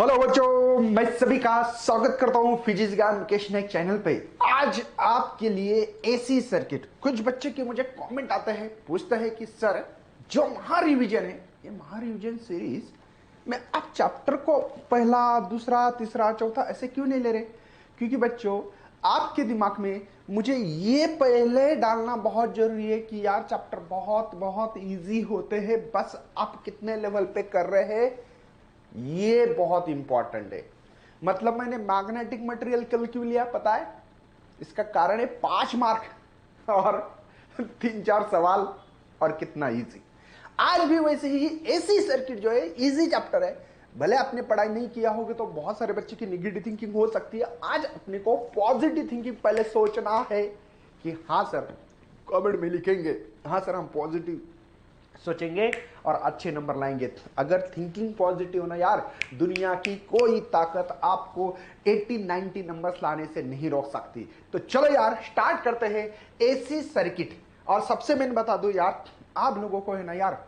Hello बच्चों, मैं सभी का स्वागत करता हूं फिजिक्स ज्ञान मुकेश नायक चैनल पे। आज आपके लिए एसी सर्किट। कुछ बच्चे के मुझे कमेंट आते हैं, पूछते हैं कि सर जो महारिविजन है, ये महारिविजन सीरीज में आप चैप्टर को पहला, दूसरा, तीसरा, चौथा ऐसे क्यों नहीं ले रहे? क्योंकि बच्चों आपके दिमाग में मुझे ये पहले डालना बहुत जरूरी है कि यार चैप्टर बहुत बहुत इजी होते हैं, बस आप कितने लेवल पे कर रहे हैं ये बहुत इंपॉर्टेंट है। मतलब मैंने मैग्नेटिक मटेरियल कल क्यों लिया पता है? इसका कारण है 5 मार्क और 3-4 सवाल और कितना इजी। आज भी वैसे ही एसी सर्किट जो है इजी चैप्टर है। भले आपने पढ़ाई नहीं किया होगा तो बहुत सारे बच्चे की नेगेटिव थिंकिंग हो सकती है। आज अपने को पॉजिटिव थिंकिंग पहले सोचना है कि हाँ सर, कमेंट में लिखेंगे हाँ सर हम पॉजिटिव सोचेंगे और अच्छे नंबर लाएंगे। अगर थिंकिंग पॉजिटिव ना यार, दुनिया की कोई ताकत आपको 80-90 नंबर्स लाने से नहीं रोक सकती। तो चलो यार स्टार्ट करते हैं एसी सर्किट। और सबसे मैंने बता दूं यार, आप लोगों को है ना यार,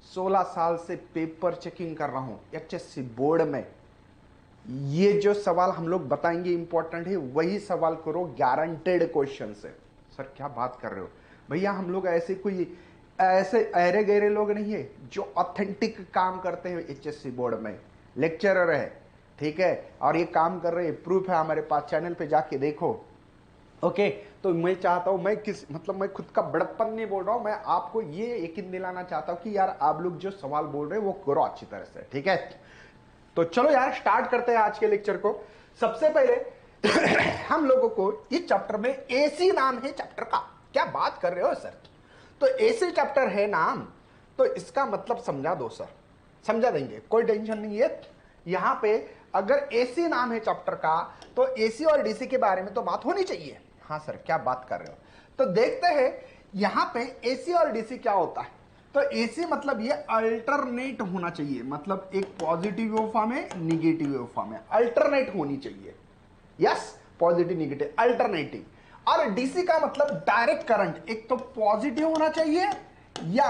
16 साल से पेपर चेकिंग कर रहा हूं एचएससी बोर्ड में। ये जो सवाल हम लोग बताएंगे इंपॉर्टेंट है, वही सवाल करो, गारंटेड क्वेश्चन से। सर क्या बात कर रहे हो भैया? हम लोग ऐसे अरे गहरे लोग नहीं है जो ऑथेंटिक काम करते हैं एचएससी बोर्ड में, लेक्चरर है, ठीक है, और ये काम कर रहे हैं, प्रूफ है हमारे पास, चैनल पे जाके देखो। ओके, तो मैं चाहता हूं, मैं खुद का बड़प्पन नहीं बोल रहा हूं, मैं आपको ये यकीन दिलाना चाहता हूं कि यार आप लोग जो सवाल बोल रहे हैं वो करो अच्छी तरह से, ठीक है। तो चलो यार स्टार्ट करते हैं आज के लेक्चर को। सबसे पहले हम लोगों को इस चैप्टर में एसी नाम है चैप्टर का। क्या बात कर रहे हो सर? तो एसी चैप्टर है नाम, तो इसका मतलब समझा दो सर। समझा देंगे, कोई टेंशन नहीं है। यहां पे अगर एसी नाम है चैप्टर का तो एसी और डीसी के बारे में तो बात होनी चाहिए। हाँ सर क्या बात कर रहे हो? तो देखते हैं यहां पे एसी और डीसी क्या होता है। तो एसी मतलब ये अल्टरनेट होना चाहिए, मतलब एक पॉजिटिव वेव फॉर्म है, निगेटिव वेव फॉर्म है, अल्टरनेट होनी चाहिए। Yes, positive negative alternative. और डीसी का मतलब डायरेक्ट करंट, एक तो पॉजिटिव होना चाहिए या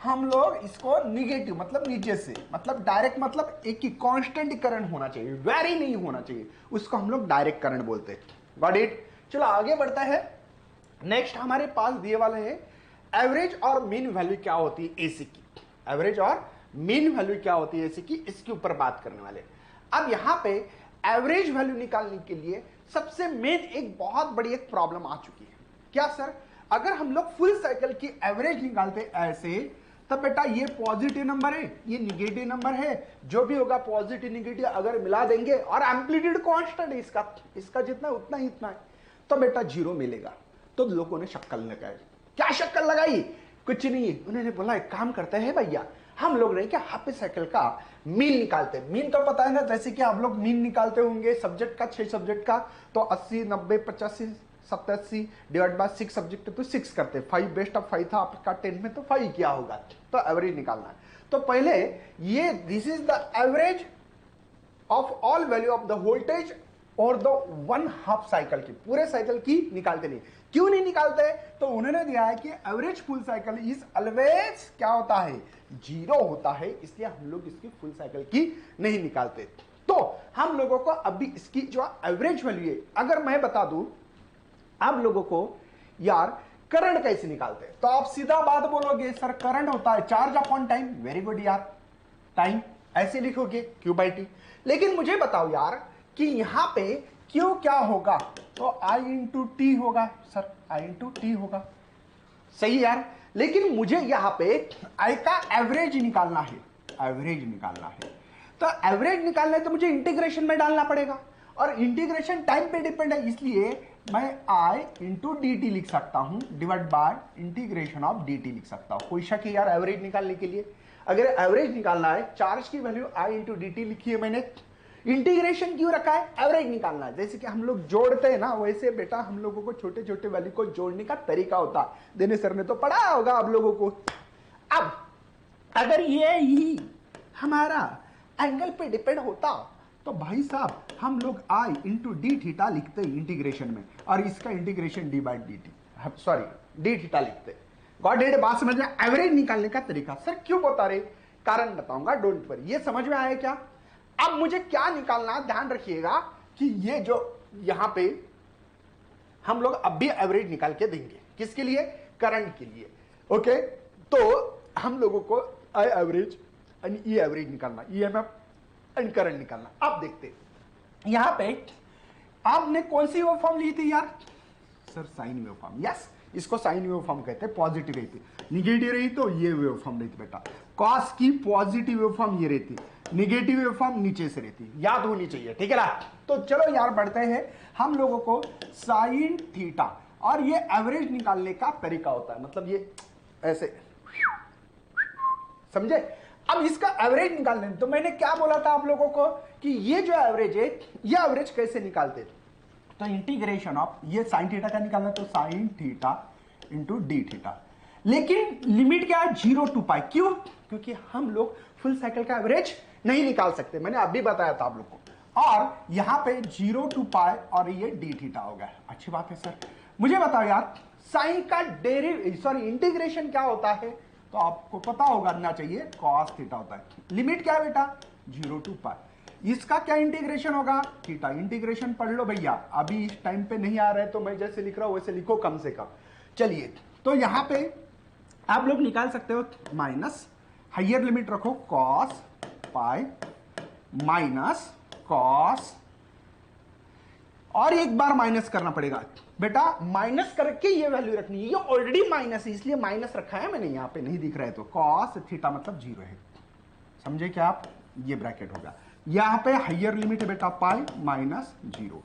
हम लोग इसको निगेटिव मतलब नीचे से, मतलब डायरेक्ट मतलब एक ही कांस्टेंट करंट होना चाहिए, वेरी नहीं होना चाहिए, उसको हम लोग डायरेक्ट करंट बोलते हैं। Got it? चलो आगे बढ़ता है। नेक्स्ट हमारे पास दिए वाले हैं एवरेज और मीन वैल्यू क्या होती है एसी की। एवरेज और मीन वैल्यू क्या होती है एसी की, इसके ऊपर बात करने वाले। अब यहां पे एवरेज वैल्यू निकालने के लिए सबसे मेन एक बहुत बड़ी एक प्रॉब्लम आ चुकी है। क्या सर? अगर हम लोग फुल साइकिल की एवरेज निकालते ऐसे, तब बेटा ये पॉजिटिव नंबर है, ये निगेटिव नंबर है, जो भी होगा पॉजिटिव निगेटिव अगर मिला देंगे और एम्पलीट्यूड कांस्टेंट है इसका जितना उतना ही इतना है, तो बेटा 0 मिलेगा। तो लोगों ने शक्कल लगाई। क्या शक्कल लगाई? कुछ नहीं, उन्होंने बोला एक काम करते हैं भैया, हम लोग नहीं क्या हाफ साइकिल का मीन निकालते हैं। मीन तो पता है ना, जैसे कि आप लोग मीन निकालते होंगे सब्जेक्ट का, 6 सब्जेक्ट का, तो 80, 90, 85, 87 डिवाइड बाय 6 सब्जेक्ट तो 6 करते। 5 बेस्ट ऑफ 5 था आपका 10 में, तो 5 किया होगा। तो एवरेज निकालना है। तो पहले ये this is the average of all value of the voltage और द 1/2 साइकिल की, पूरे साइकिल की निकालते नहीं। क्यों नहीं निकालते? तो उन्होंने दिया है कि average full cycle is always क्या होता है, 0 होता है, इसलिए हम लोग इसकी फुल साइकिल की नहीं निकालते। तो हम लोगों को अभी इसकी जो एवरेज वैल्यू है, अगर मैं बता दूं आप लोगों को यार करंट कैसे निकालते हैं, तो आप सीधा बात बोलोगे सर करंट होता है charge upon time. Very good यार, टाइम ऐसे लिखोगे Q/T। लेकिन मुझे बताओ यार कि यहां पे Q क्या होगा, तो I/T होगा सर, I/T होगा। सही यार, लेकिन मुझे यहां पे I का एवरेज निकालना है, एवरेज निकालना है। तो एवरेज निकालना है तो मुझे इंटीग्रेशन में डालना पड़ेगा, और इंटीग्रेशन टाइम पे डिपेंड है, इसलिए मैं I/dt लिख सकता हूं divide by integration of dt लिख सकता हूं। कोई शक है यार एवरेज निकालने के लिए? अगर एवरेज निकालना है, चार्ज की वैल्यू I/dt लिखी है मैंने, इंटीग्रेशन क्यों रखा है? एवरेज निकालना है। जैसे कि हम लोग जोड़ते हैं ना, वैसे बेटा हम लोगों को छोटे छोटे वैल्यू को जोड़ने का तरीका होता है। दिनेश सर ने तो पढ़ा होगा आप लोगों को। अब अगर ये ही हमारा एंगल पे डिपेंड होता तो भाई साहब हम लोग I/d थीटा लिखते इंटीग्रेशन में, और इसका integration d/dt, sorry d theta लिखते। Got it? बात समझ में? एवरेज निकालने का तरीका सर क्यों बता रहे, कारण बताऊंगा, डोंट वरी। ये समझ में आया क्या? अब मुझे क्या निकालना, ध्यान रखिएगा कि ये जो यहां पे हम लोग अब भी एवरेज निकाल के देंगे, किसके लिए, करंट के लिए। ओके, तो हम लोगों को I average and E average निकालना, ईएमएफ एंड करंट निकालना। अब देखते हैं यहां पे आपने कौन सी वेव फॉर्म ली थी यार, sir sine wave form. Yes, इसको साइन वेव फॉर्म कहते हैं। पॉजिटिव रही थी, निगेटिव रही तो ये वेव फॉर्म रहती बेटा। कॉस की पॉजिटिव वेव फॉर्म ये रहती, निगेटिव वेव फॉर्म नीचे से रहती, याद होनी चाहिए, ठीक है ना। तो चलो यार बढ़ते हैं, हम लोगों को साइन थीटा और ये एवरेज निकालने का तरीका होता है, मतलब ये ऐसे, समझे। अब इसका एवरेज निकालने, तो मैंने क्या बोला था आप लोगों को कि ये जो एवरेज है, ये एवरेज कैसे निकालते थे, तो इंटीग्रेशन ऑफ ये साइन थीटा का निकालना, तो sine theta into D theta. लेकिन लिमिट क्या है, 0 to पाई। क्यों, क्योंकि हम लोग फुल साइकिल का एवरेज नहीं निकाल सकते, मैंने अभी बताया था आप लोग को। और यहां पे 0 to पाई और ये डी थीटा हो गया। अच्छी बात है सर, मुझे बताओ यार साइन का इंटीग्रेशन क्या होता है, तो आपको पता होगा ना चाहिए, कॉस थीटा होता है। लिमिट क्या है बेटा, 0 to पाई। इसका क्या इंटीग्रेशन होगा, थीटा। इंटीग्रेशन पढ़ लो भैया, अभी इस टाइम पे नहीं आ रहा है तो मैं जैसे लिख रहा हूं वैसे लिखो कम से कम। चलिए, तो यहां पे आप लोग निकाल सकते हो माइनस, हाइयर लिमिट रखो कॉस पाई माइनस कॉस, और एक बार माइनस करना पड़ेगा बेटा, माइनस करके ये वैल्यू रखनी है, ये ऑलरेडी माइनस है इसलिए माइनस रखा है मैंने, यहां पे नहीं दिख रहा है तो कॉस थीटा मतलब 0 है, समझे क्या आप, ये ब्रैकेट होगा। यहां पे हाइयर लिमिट है बेटा पाई माइनस 0,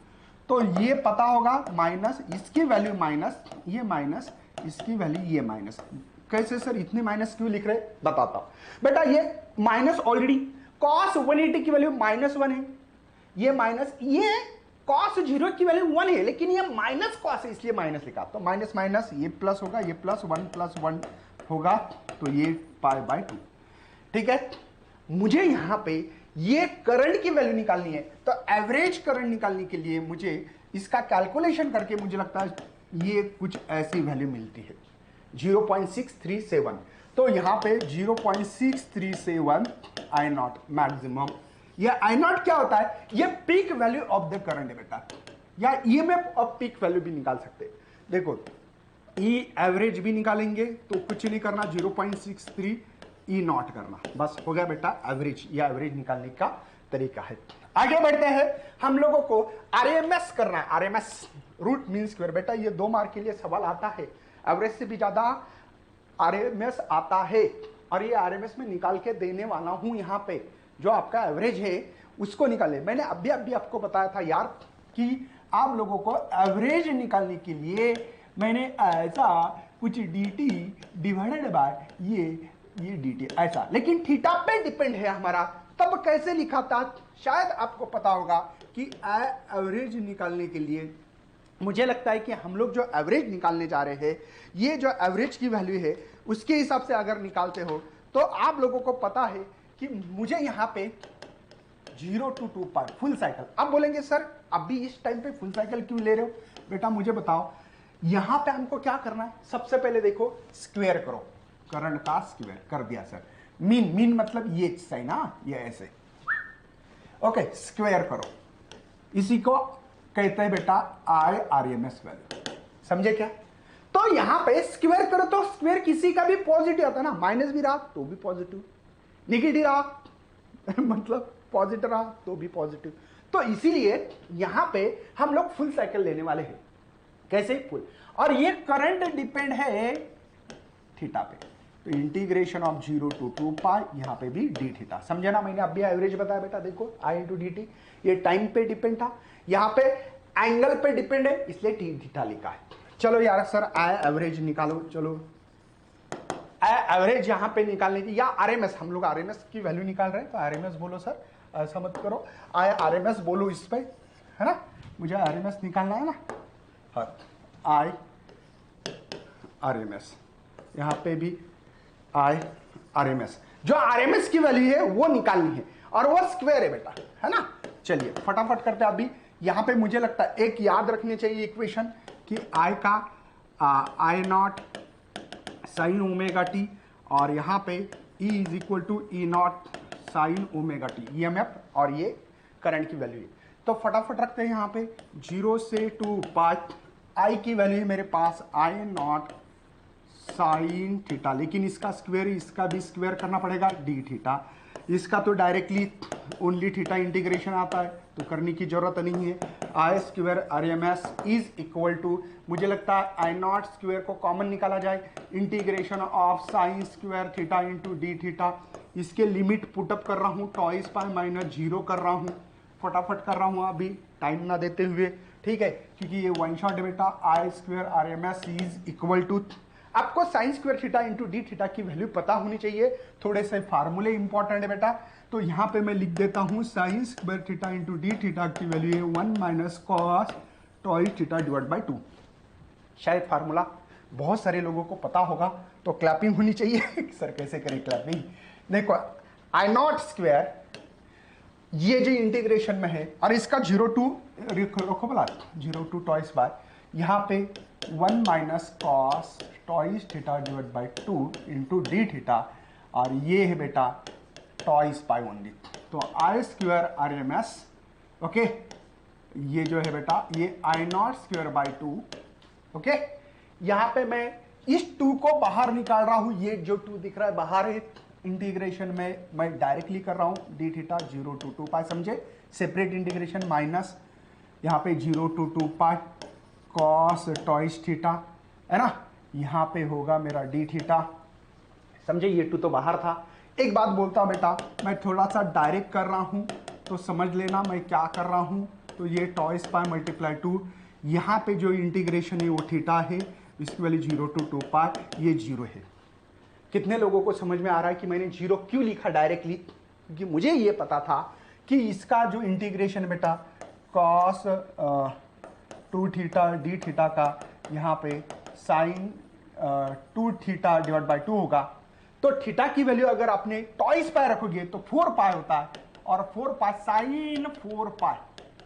तो ये पता होगा माइनस इसकी वैल्यू माइनस, ये माइनस इसकी वैल्यू ये माइनस। कैसे सर इतने माइनस क्यों लिख रहे, बताता हूं बेटा। ये माइनस ऑलरेडी कॉस 180 की वैल्यू -1 है, ये माइनस, ये कॉस 0 की वैल्यू 1 है, लेकिन ये माइनस कॉस है इसलिए माइनस लिखा। तो माइनस माइनस ये प्लस होगा, ये प्लस 1 होगा, तो ये पाई बाय 2, ठीक है। मुझे यहां पे ये करंट की वैल्यू निकालनी है, तो एवरेज करंट निकालने के लिए मुझे इसका कैलकुलेशन करके मुझे लगता है ये कुछ ऐसी वैल्यू मिलती है 0.637। तो यहां पे 0.637 आई नॉट मैक्सिमम। ये आई नॉट क्या होता है, ये peak value of the current है बेटा, या ईएमएफ ऑफ पीक वैल्यू भी निकाल सकते हैं। देखो ई एवरेज भी निकालेंगे तो कुछ नहीं करना, 0.63 ई नॉट करना, बस हो गया बेटा एवरेज। या एवरेज निकालने का तरीका है। आगे बढ़ते हैं, हम लोगों को आरएमएस करना है। आरएमएस रूट मीन स्क्वायर, बेटा ये 2 मार्क के लिए सवाल आता है, एवरेज से भी ज्यादा आरएमएस आता है, और ये आरएमएस में निकाल के देने वाला हूं। यहां पे जो आपका एवरेज है उसको निकाले। मैंने अभी आपको बताया था यार कि आप लोगों को एवरेज निकालने के लिए मैंने ऐसा कुछ dt डिवाइडेड बाय ये dt ऐसा, लेकिन थीटा पे डिपेंड है हमारा, तब कैसे लिखा था शायद आपको पता होगा कि एवरेज निकालने के लिए मुझे लगता है कि हम लोग जो एवरेज निकालने जा रहे हैं, ये जो एवरेज की वैल्यू है उसके हिसाब से अगर निकालते हो तो आप लोगों को पता है कि मुझे यहां पे 0 to 2 पाई फुल साइकिल। अब बोलेंगे सर अभी इस टाइम पे फुल साइकिल क्यों ले रहे हो, बेटा मुझे बताओ, यहां पे हमको क्या करना है। सबसे पहले देखो स्क्वायर करो, करंट का स्क्वायर कर दिया सर। मीन मतलब ये साइन ना, ये ऐसे, ओके स्क्वायर करो, इसी को कहते हैं बेटा आई आरएमएस वैल्यू, समझे क्या। तो यहां पे स्क्वायर करो तो स्क्वायर किसी का भी पॉजिटिव आता है ना, माइनस भी रहा तो भी पॉजिटिव, निगेटिव रहा मतलब पॉजिटिव रहा तो भी पॉजिटिव। तो इसीलिए यहां पे हम लोग फुल साइकिल लेने वाले हैं। कैसे फुल, और ये करंट डिपेंड है थीटा पे, तो इंटीग्रेशन ऑफ 0 to 2 पाई, यहां पे भी डी थीटा, समझे ना। मैंने अभी एवरेज बताया बेटा, देखो आई इंटू डी टी, ये टाइम पे डिपेंड था, यहां पे एंगल पे डिपेंड है इसलिए टी थीटा लिखा है। चलो यार सर आई एवरेज निकालो, चलो एवरेज यहां पे निकालने की, या आरएमएस, हम लोग आरएमएस की वैल्यू निकाल रहे हैं तो आरएमएस बोलो सर, ऐसा मत करो, आई आरएमएस बोलो इस पे, है ना, मुझे आरएमएस निकालना है ना। हाँ आई आरएमएस, यहां पे भी आई आरएमएस, जो आरएमएस की वैल्यू है वो निकालनी है, और वो स्क्वायर है बेटा, है ना। चलिए फटाफट करते हैं। अभी यहां पे मुझे लगता है एक याद रखनी चाहिए इक्वेशन कि आई का I not sine omega T, और यहां पे E is equal to E not sine omega T, EMF और ये करंट की वैल्यू है। तो फटाफट रखते हैं यहाँ पे 0 से 2 पाई, आई की वैल्यू है मेरे पास आई नॉट साइन थीटा, लेकिन इसका स्क्वायर इसका भी स्क्वायर करना पड़ेगा डी थीटा। इसका तो डायरेक्टली ओनली थीटा इंटीग्रेशन आता है तो करने की जरूरत नहीं है। I square R M S is equal to, मुझे लगता है आई नॉट स्क्वायर को कॉमन निकाला जाए, integration of sine square theta into D theta. इसके लिमिट पुटअप कर रहा हूँ, टॉइस पाई माइनस 0 कर रहा हूँ, फटाफट कर रहा हूँ अभी टाइम ना देते हुए, ठीक है, क्योंकि ये वन शॉट है बेटा। I square R M S is equal to, आपको sine square theta into D theta की वैल्यू पता होनी चाहिए, थोड़े से फार्मूले इंपॉर्टेंट है बेटा। तो यहाँ पे मैं लिख देता हूँ sine square theta into D theta की वैल्यू है 1 minus cos twice theta divide by 2। शायद फार्मूला बहुत सारे लोगों को पता होगा, तो क्लैपिंग होनी चाहिए। सर कैसे करें क्लैपिंग? देखो आई नॉट स्क्वायर ये जो इंटीग्रेशन में है और इसका 0 टू रखो बोला 0 टू टॉइस बाय, यहाँ पे 1 minus cos twice theta divide by 2 into D theta, और ये है बेटा टॉइस बाय ओनली। तो I square R M S, okay, ये जो है बेटा ये I not square by 2, okay. यहाँ पे मैं इस 2 को बाहर निकाल रहा हूँ, ये जो 2 दिख रहा है बाहर है, इंटीग्रेशन में मैं डायरेक्टली कर रहा हूँ डी थीटा 0 टू 2 पाई, समझे, सेपरेट इंटीग्रेशन माइनस यहाँ पे 0 to 2 pi cos twice theta, है ना, यहाँ पे होगा मेरा डी थीटा, समझे, ये 2 तो बाहर था। एक बात बोलता बेटा, मैं थोड़ा सा डायरेक्ट कर रहा हूँ तो समझ लेना मैं क्या कर रहा हूँ। तो ये टॉइस पाई मल्टीप्लाई 2, यहाँ पे जो इंटीग्रेशन है वो थीटा है, इसकी वैल्यू 0 टू 2 पाई, ये 0 है। कितने लोगों को समझ में आ रहा है कि मैंने 0 क्यों लिखा डायरेक्टली? क्योंकि मुझे ये पता था कि इसका जो इंटीग्रेशन बेटा कॉस 2 थीटा डी थीटा का यहाँ पे साइन 2 थीटा डिवाइड बाई 2 होगा, तो थीटा की वैल्यू अगर आपने टॉइस पाई रखोगे तो 4 पाई होता है, और 4 पाई साइन 4 पाई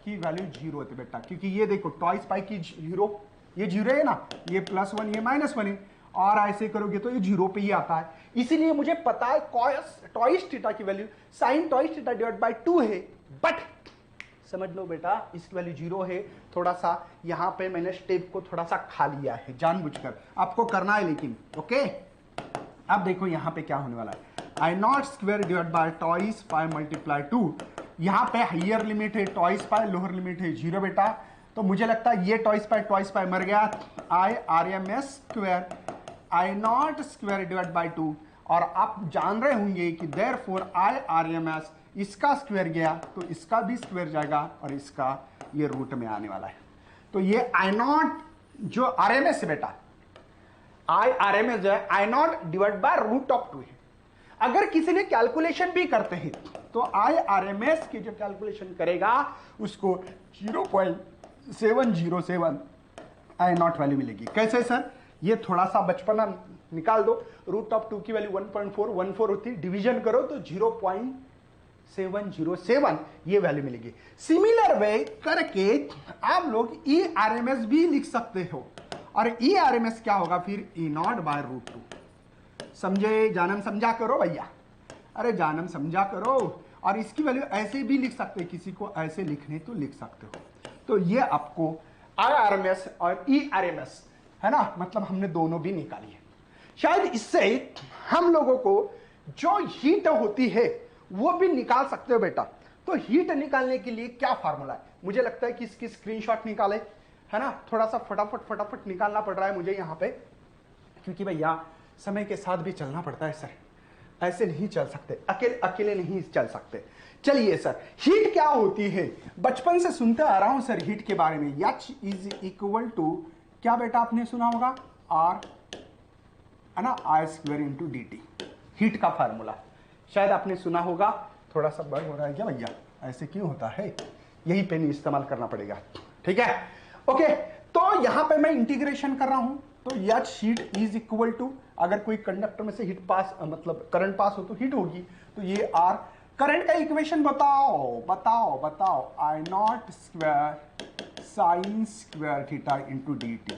की वैल्यू 0 होती है बेटा, क्योंकि ये देखो टॉइस पाई की 0, ये 0 है ना, ये +1 ये -1 है, और ऐसे करोगे तो ये 0 पे ही आता है। इसीलिए मुझे पता है कॉस टॉइस थीटा की value sine twice theta divide by 2 है, बट समझ लो बेटा इसकी वैल्यू 0 है। थोड़ा सा यहाँ पे मैंने स्टेप को थोड़ा सा खा लिया है जानबूझकर, आपको करना है लेकिन, ओके। अब देखो यहाँ पे क्या होने वाला है, I not square divide by twice pi multiply 2, यहाँ पे हाइयर लिमिट है टॉइस पाई, लोअर लिमिट है 0 बेटा। तो मुझे लगता है ये टॉइस पाई मर गया, I R M S square I not square divide by 2, और आप जान रहे होंगे कि therefore I R M S, इसका स्क्वायर गया तो इसका भी स्क्वायर जाएगा, और इसका ये रूट में आने वाला है। तो ये आई नॉट जो आर एम एस है बेटा, आई आर एम एस जो है I not divide by root of 2 है। अगर किसी ने कैलकुलेशन भी करते हैं तो आई आर एम एस की जो कैलकुलेशन करेगा उसको 0.707 आई नॉट वैल्यू मिलेगी। कैसे सर? ये थोड़ा सा बचपना निकाल दो, रूट ऑफ 2 की वैल्यू 1.414 होती, डिवीजन करो तो 0.707 ये वैल्यू मिलेगी। सिमिलर वे करके आप लोग ई आर एम एस भी लिख सकते हो, और ई आर एम एस क्या होगा फिर, ई नॉट बाय रूट 2। समझे? जानम समझा करो भैया, अरे जानम समझा करो। और इसकी वैल्यू ऐसे भी लिख सकते, किसी को ऐसे लिखने तो लिख सकते हो। तो ये आपको आई आर एम एस और ई आर एम एस है ना, मतलब हमने दोनों भी निकाली है। शायद इससे हम लोगों को जो हीट होती है वो भी निकाल सकते हो बेटा। तो हीट निकालने के लिए क्या फार्मूला है, मुझे लगता है कि इसकी स्क्रीनशॉट निकाले, है ना, थोड़ा सा फटाफट निकालना पड़ रहा है मुझे यहाँ पे, क्योंकि भैया समय के साथ भी चलना पड़ता है सर, ऐसे नहीं चल सकते, अकेले नहीं चल सकते। चलिए सर, हीट क्या होती है, बचपन से सुनते आ रहा हूं सर हीट के बारे में। H इज इक्वल टू क्या बेटा, आपने सुना होगा R, है ना, I square into D T, heat का फार्मूला शायद आपने सुना होगा। थोड़ा सा बर्ड हो रहा है क्या भैया, ऐसे क्यों होता है, यही पेन इस्तेमाल करना पड़ेगा, ठीक है, ओके। तो यहां पे मैं इंटीग्रेशन कर रहा हूं, तो H heat is equal to, अगर कोई कंडक्टर में से हीट पास मतलब करंट पास हो तो हीट होगी, तो ये R। करंट का इक्वेशन बताओ, I not square sine square theta into D T.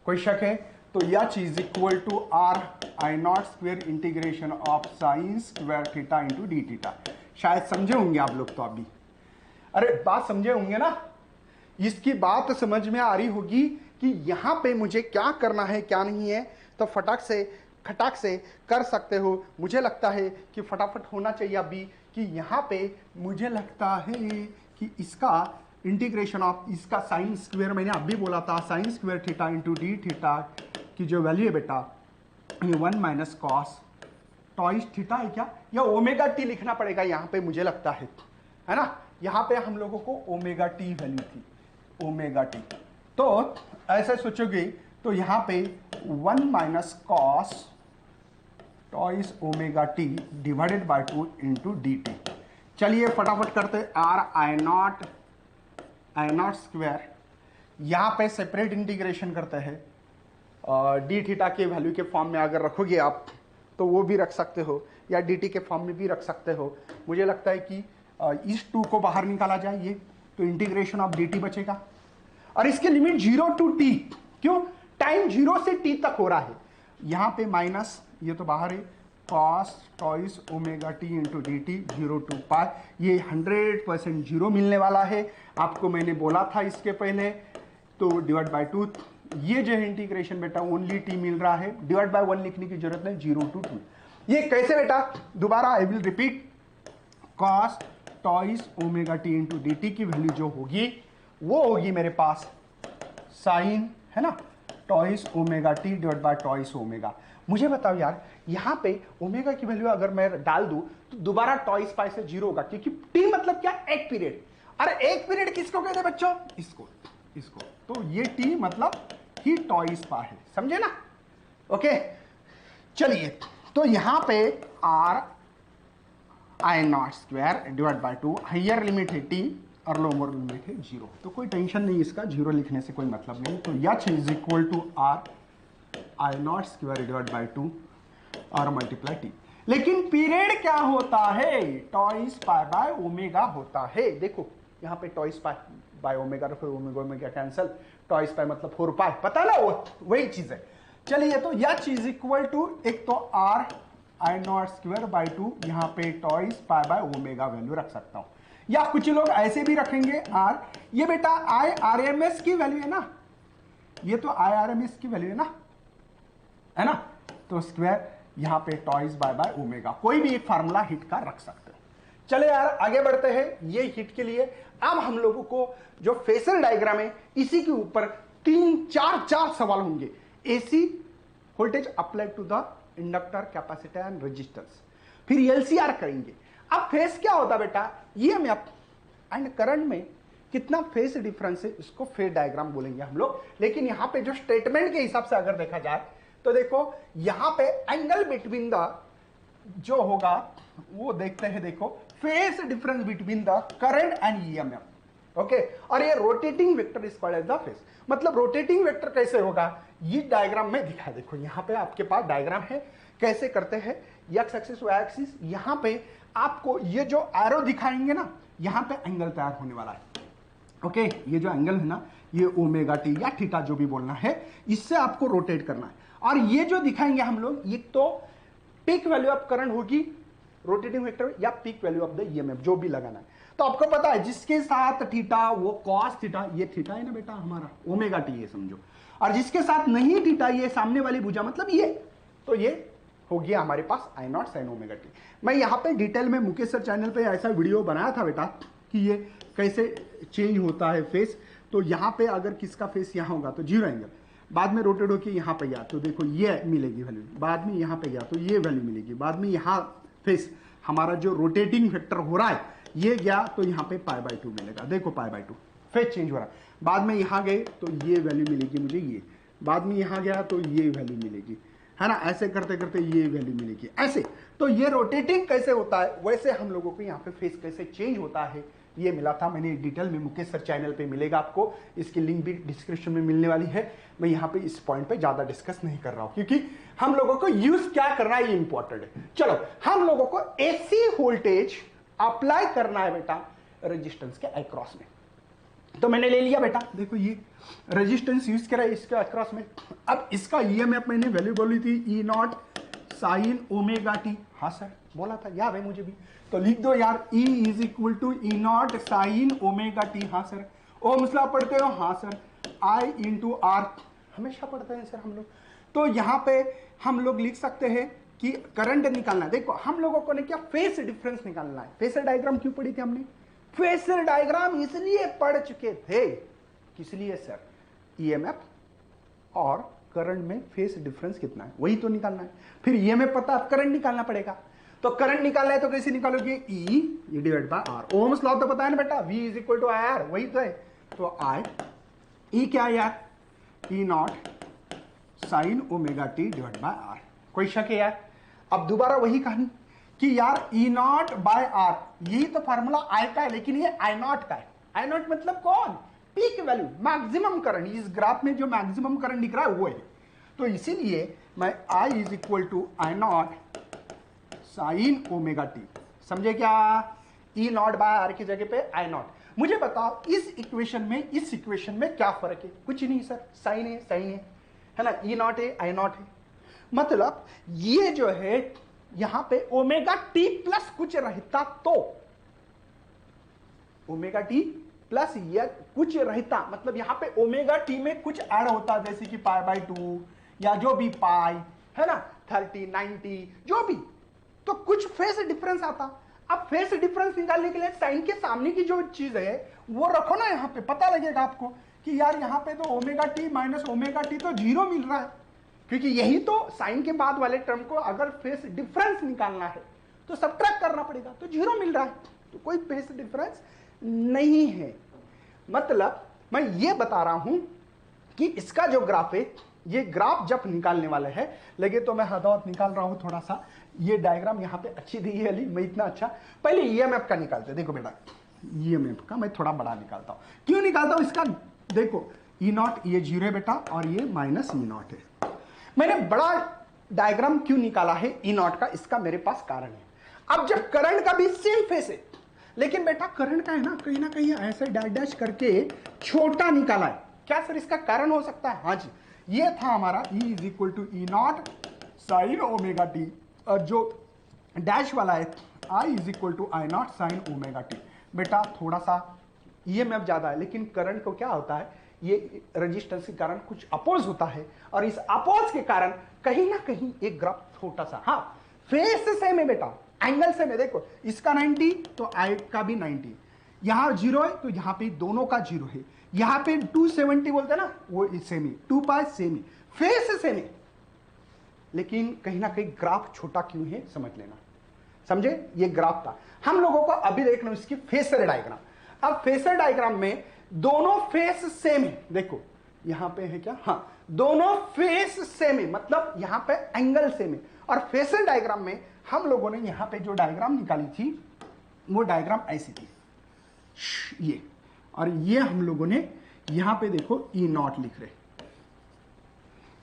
कोई शक है? तो H is equal to R I not square integration of sine square theta into D theta. शायद समझे होंगे आप लोग तो अभी, अरे बात समझे होंगे ना, इसकी बात समझ में आ रही होगी कि यहां पे मुझे क्या करना है क्या नहीं है, तो फटाक से कर सकते हो। मुझे लगता है कि फटाफट होना चाहिए अभी कि यहां पे मुझे लगता है कि इसका इंटीग्रेशन ऑफ इसका साइन स्क्वायर, मैंने अभी बोला था sign square theta into D theta की जो वैल्यू है बेटा ये 1 माइनस कॉस टॉइस थीटा है क्या, या ओमेगा टी लिखना पड़ेगा यहां पे मुझे लगता है ना। यहां पे हम लोगों को ओमेगा टी वैल्यू थी, ओमेगा टी, तो ऐसे सोचोगे तो यहां पे 1 minus cos twice omega T divided by 2 into D T. चलिए फटाफट करते, आर आई नॉट स्क्वायर, यहां पे सेपरेट इंटीग्रेशन करते हैं, डी थीटा के वैल्यू के फॉर्म में अगर रखोगे आप तो वो भी रख सकते हो, या डी टी के फॉर्म में भी रख सकते हो। मुझे लगता है कि इस 2 को बाहर निकाला जाए ये, तो इंटीग्रेशन ऑफ डी टी बचेगा, और इसके लिमिट 0 टू टी, क्यों, टाइम 0 से टी तक हो रहा है। यहां पे माइनस, ये तो बाहर है, cos twice omega T into D T 0 to pi, ये 100% 0 मिलने वाला है, आपको मैंने बोला था इसके पहले। तो डिवाइड बाय 2, ये जो है इंटीग्रेशन बेटा ओनली टी मिल रहा है, डिवाइड बाय 1 लिखने की जरूरत नहीं, 0 टू 2। ये कैसे बेटा, दोबारा I will repeat, cos twice omega T into D T की वैल्यू जो होगी वो होगी मेरे पास साइन, है ना, twice omega T divide by twice omega. मुझे बताओ यार, यहां पे ओमेगा की वैल्यू अगर मैं डाल दूं तो दोबारा टॉइस पाई से 0 होगा, क्योंकि टी मतलब क्या, एक पीरियड। अरे एक पीरियड किसको कहते हैं बच्चों, इसको, तो ये टी मतलब ही टॉइस पाई है, समझे ना। ओके चलिए, तो यहां पे R I not square divide by 2, higher limit है टी और लोअर लिमिट है 0, तो कोई टेंशन नहीं इसका, 0 लिखने से कोई मतलब नहीं। तो H is equal to R I not square divide by 2 और मल्टीप्लाई टी। लेकिन पीरियड क्या होता है, टॉइस पाई बाय ओमेगा होता है। देखो यहाँ पे टॉइस पाई बाय ओमेगा, फिर ओमेगा कैंसल, टॉइस पाई मतलब 4 पाई, पता ना वही चीज है। चलिए, तो एच इज इक्वल टू, एक तो R I not square by 2, यहाँ पे twice pi by omega value रख सकता हूं, या कुछ लोग ऐसे भी रखेंगे आर, ये बेटा आई आर एम एस की वैल्यू है ना, ये तो आई आर एम एस की वैल्यू है ना, तो स्क्वायर यहां पे टॉइस बाय ओमेगा, कोई भी एक फार्मूला हिट का रख सकते हो। चले यार आगे बढ़ते हैं, ये हिट के लिए अब हम लोगों को जो फेसर डायग्राम है इसी के ऊपर 3-4 सवाल होंगे। AC voltage applied to the inductor, capacitor and resistance, फिर एलसीआर करेंगे। अब फेस क्या होता बेटा, ईएमएफ एंड करंट में कितना फेस डिफरेंस है, इसको फेस डायग्राम बोलेंगे हम लोग। लेकिन यहां पे जो स्टेटमेंट के हिसाब से अगर देखा जाए तो देखो यहां पे एंगल बिटवीन द जो होगा वो देखते हैं, देखो phase difference between the current and EMF. Okay, और ये rotating vector is called as the phase. मतलब रोटेटिंग वेक्टर कैसे होगा, ये डायग्राम में दिखा, देखो यहां पे आपके पास डायग्राम है, कैसे करते हैं, एक्स एक्सिस वाई एक्सिस, यहां पे आपको ये जो एरो दिखाएंगे ना, यहां पे एंगल तैयार होने वाला है। ओके, ये जो एंगल है ना, ये ओमेगा टी या थीटा जो भी बोलना है, इससे आपको रोटेट करना है। और ये जो दिखाएंगे हम लोग, ये तो पीक वैल्यू ऑफ करंट होगी रोटेटिंग वेक्टर, या peak value of the EMF जो भी लगाना है। तो आपको पता है जिसके साथ थीटा वो कॉस थीटा, ये थीटा है ना बेटा हमारा, ओमेगा टी ये समझो, और जिसके साथ नहीं थीटा, ये सामने वाली भुजा मतलब ये, तो ये हो गया हमारे पास आई नॉट साइन ओमेगा टी। मैं यहाँ पे डिटेल में मुकेश सर चैनल पे ऐसा वीडियो बनाया था बेटा कि ये कैसे चेंज होता है फेस। तो यहाँ पे अगर किसका फेस यहाँ होगा तो 0 एंगल, बाद में रोटेट होकर यहाँ पे गया तो देखो ये मिलेगी वैल्यू, बाद में यहाँ पे गया तो ये वैल्यू मिलेगी, बाद में यहाँ फेस हमारा जो रोटेटिंग वेक्टर हो रहा है ये गया तो यहाँ पे पाई बाय 2 मिलेगा, देखो पाई बाय 2 फेस चेंज हो रहा है। बाद में यहाँ गए तो ये वैल्यू मिलेगी मुझे, ये बाद में यहाँ गया तो ये वैल्यू मिलेगी, है ना, ऐसे करते करते ये वैल्यू मिलेगी, ऐसे। तो ये रोटेटिंग कैसे होता है, वैसे हम लोगों को यहाँ पे फेस कैसे चेंज होता है ये मिला था मैंने डिटेल में, मुकेश सर चैनल पे मिलेगा आपको, इसकी लिंक भी डिस्क्रिप्शन में मिलने वाली है। मैं यहाँ पे इस पॉइंट पे ज्यादा डिस्कस नहीं कर रहा हूँ क्योंकि हम लोगों को यूज क्या करना है ये इंपॉर्टेंट है। चलो, हम लोगों को एसी वोल्टेज अप्लाई करना है बेटा रेजिस्टेंस के अक्रॉस में। तो मैंने ले लिया बेटा, देखो ये रेजिस्टेंस यूज करा इसके अक्रॉस में। अब इसका ईएमएफ मैंने वैल्यू बोली थी ई नॉट साइन ओमेगा टी। हाँ सर बोला था, याद है मुझे भी, तो लिख दो यार E is equal to E not sine omega T. हाँ सर। ओम्स लॉ पढ़ते हो? हाँ सर। I इंटू आर हमेशा पढ़ते हैं सर हम लोग। तो यहाँ पे हम लोग लिख सकते हैं कि करंट निकालना है। देखो हम लोगों को ने क्या फेस डिफरेंस निकालना है। फेसर डायग्राम क्यों पढ़ी थी हमने? फेसर डायग्राम इसलिए पढ़ चुके थे, किस लिए सर? ईएमएफ और करंट में फेस डिफरेंस कितना है वही तो निकालना है। फिर ईएमएफ पता है, करंट निकालना पड़ेगा। तो करंट निकालना है तो कैसे निकालोगे? E divide by R. Ohm's law तो पता है ना बेटा, V is equal to I R, वही तो है। तो आई ई क्या है यार? E not sine omega T divide by R. कोई शक है यार? अब दोबारा वही कहानी कि यार ई नॉट बाय आर, यही तो फार्मूला आई का है, लेकिन ये आई नॉट का है। आई नॉट मतलब कौन? Peak value, maximum current. इस ग्राफ में जो मैक्सिमम करंट दिख रहा है वो है। तो इसीलिए मैं I is equal to I not sine omega T. समझे क्या? ई नॉट बाय आर की जगह पे आई नॉट। मुझे बताओ इस इक्वेशन में इस इक्वेशन में क्या फर्क है? कुछ नहीं सर, साइन है साइन है ना। ई नॉट है आई नॉट है, मतलब ये जो है यहां पे ओमेगा टी प्लस कुछ रहता तो, ओमेगा टी प्लस या कुछ रहता मतलब यहां पे ओमेगा टी में कुछ ऐड होता, जैसे कि पाई बाय 2 या जो भी पाई है ना, 30 90 जो भी, तो कुछ फेस डिफरेंस आता। अब फेस डिफरेंस निकालने के लिए साइन के सामने की जो चीज है वो रखो ना, यहां पे पता लगेगा आपको कि यार यहां पे तो omega T minus omega T तो 0 मिल रहा है, क्योंकि यही तो साइन के बाद वाले टर्म को अगर फेस डिफरेंस निकालना है तो सब्ट्रैक्ट करना पड़ेगा, तो 0 मिल रहा है, तो कोई फेस डिफरेंस नहीं है। मतलब मैं ये बता रहा हूं कि इसका जो ग्राफ है, ये ग्राफ जब निकालने वाला है, लगे तो मैं हदावत निकाल रहा हूं थोड़ा सा। ये डायग्राम यहां पे अच्छी दी है अली, मैं इतना अच्छा। पहले ईएमएफ का निकालते, देखो बेटा ईएमएफ का मैं थोड़ा बड़ा निकालता हूं। क्यों निकालता हूं इसका? देखो ई नॉट ये 0 है बेटा, और ये माइनस ई नॉट है। मैंने बड़ा डायग्राम क्यों निकाला है ई नॉट का, इसका मेरे पास कारण है। अब जब करंट का भी सेम फेस है, लेकिन बेटा करंट का है ना कहीं ऐसे डैश डैश करके छोटा निकाला है, क्या सर इसका कारण हो सकता है? हाँ जी, ये था हमारा E is equal to E not sine omega T, और जो डैश वाला है I is equal to I not sine omega T. बेटा थोड़ा सा ईएमएफ ज्यादा है, लेकिन करंट को क्या होता है, ये रेजिस्टेंस के कारण कुछ अपोज होता है, और इस अपोज के कारण कहीं ना कहीं एक ग्राफ छोटा सा, हाँ फेस सेम है बेटा, एंगल सेम है। देखो इसका 90 तो आई का भी 90, यहां 0 है तो यहां पे दोनों का 0 है, यहां पे 270 बोलते हैं ना, वो सेम ही, 2 पाई सेम ही, फेस सेम है, लेकिन कहीं ना कहीं ग्राफ छोटा क्यों है समझ लेना। समझे? ये ग्राफ था। हम लोगों को अभी देखना इसकी फेसर डायग्राम। अब फेसर डायग्राम में दोनों फेस सेम है, देखो यहां पे है क्या, हाँ दोनों फेस सेम है, मतलब यहां पे एंगल सेम है। और फेसर डायग्राम में हम लोगों ने यहां पे जो डायग्राम निकाली थी वो डायग्राम ऐसी थी, ये, और ये हम लोगों ने यहां पे देखो ई नॉट लिख रहे,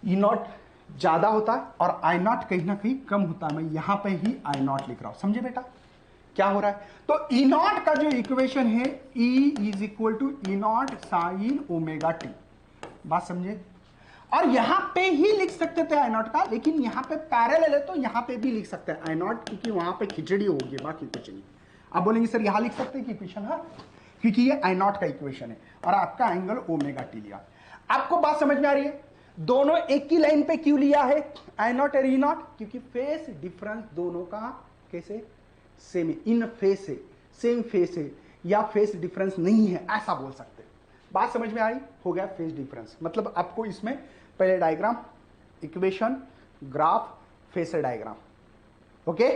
ई नॉट ज्यादा होता है और आई नॉट कहीं ना कहीं कम होता है। मैं यहां पे ही आई नॉट लिख रहा हूं, समझे बेटा क्या हो रहा है? तो ई नॉट का जो इक्वेशन है E is equal to E not sine omega T, बात समझे? और यहां पे ही लिख सकते थे आई नॉट का, लेकिन यहां पे पैरेलल है तो यहां पे भी लिख सकते हैं आई नॉट, क्योंकि वहां पे खिचड़ी होगी, बाकी कुछ नहीं। आप बोलेंगे सर यहां लिख सकते हैं कि इक्वेशन, हाँ क्योंकि ये आई नॉट का इक्वेशन है और आपका एंगल ओमेगा टी लिया। आपको बात समझ में आ रही है? दोनों एक ही लाइन पे क्यों लिया है आई नॉट और ई नॉट? क्योंकि फेस डिफरेंस दोनों का कैसे सेम है, इन फेस है, सेम फेस है, या फेस डिफरेंस नहीं है ऐसा बोल सकते हैं। बात समझ में आई? हो गया फेस डिफरेंस। मतलब आपको इसमें पहले diagram, equation, graph, phasor diagram, okay?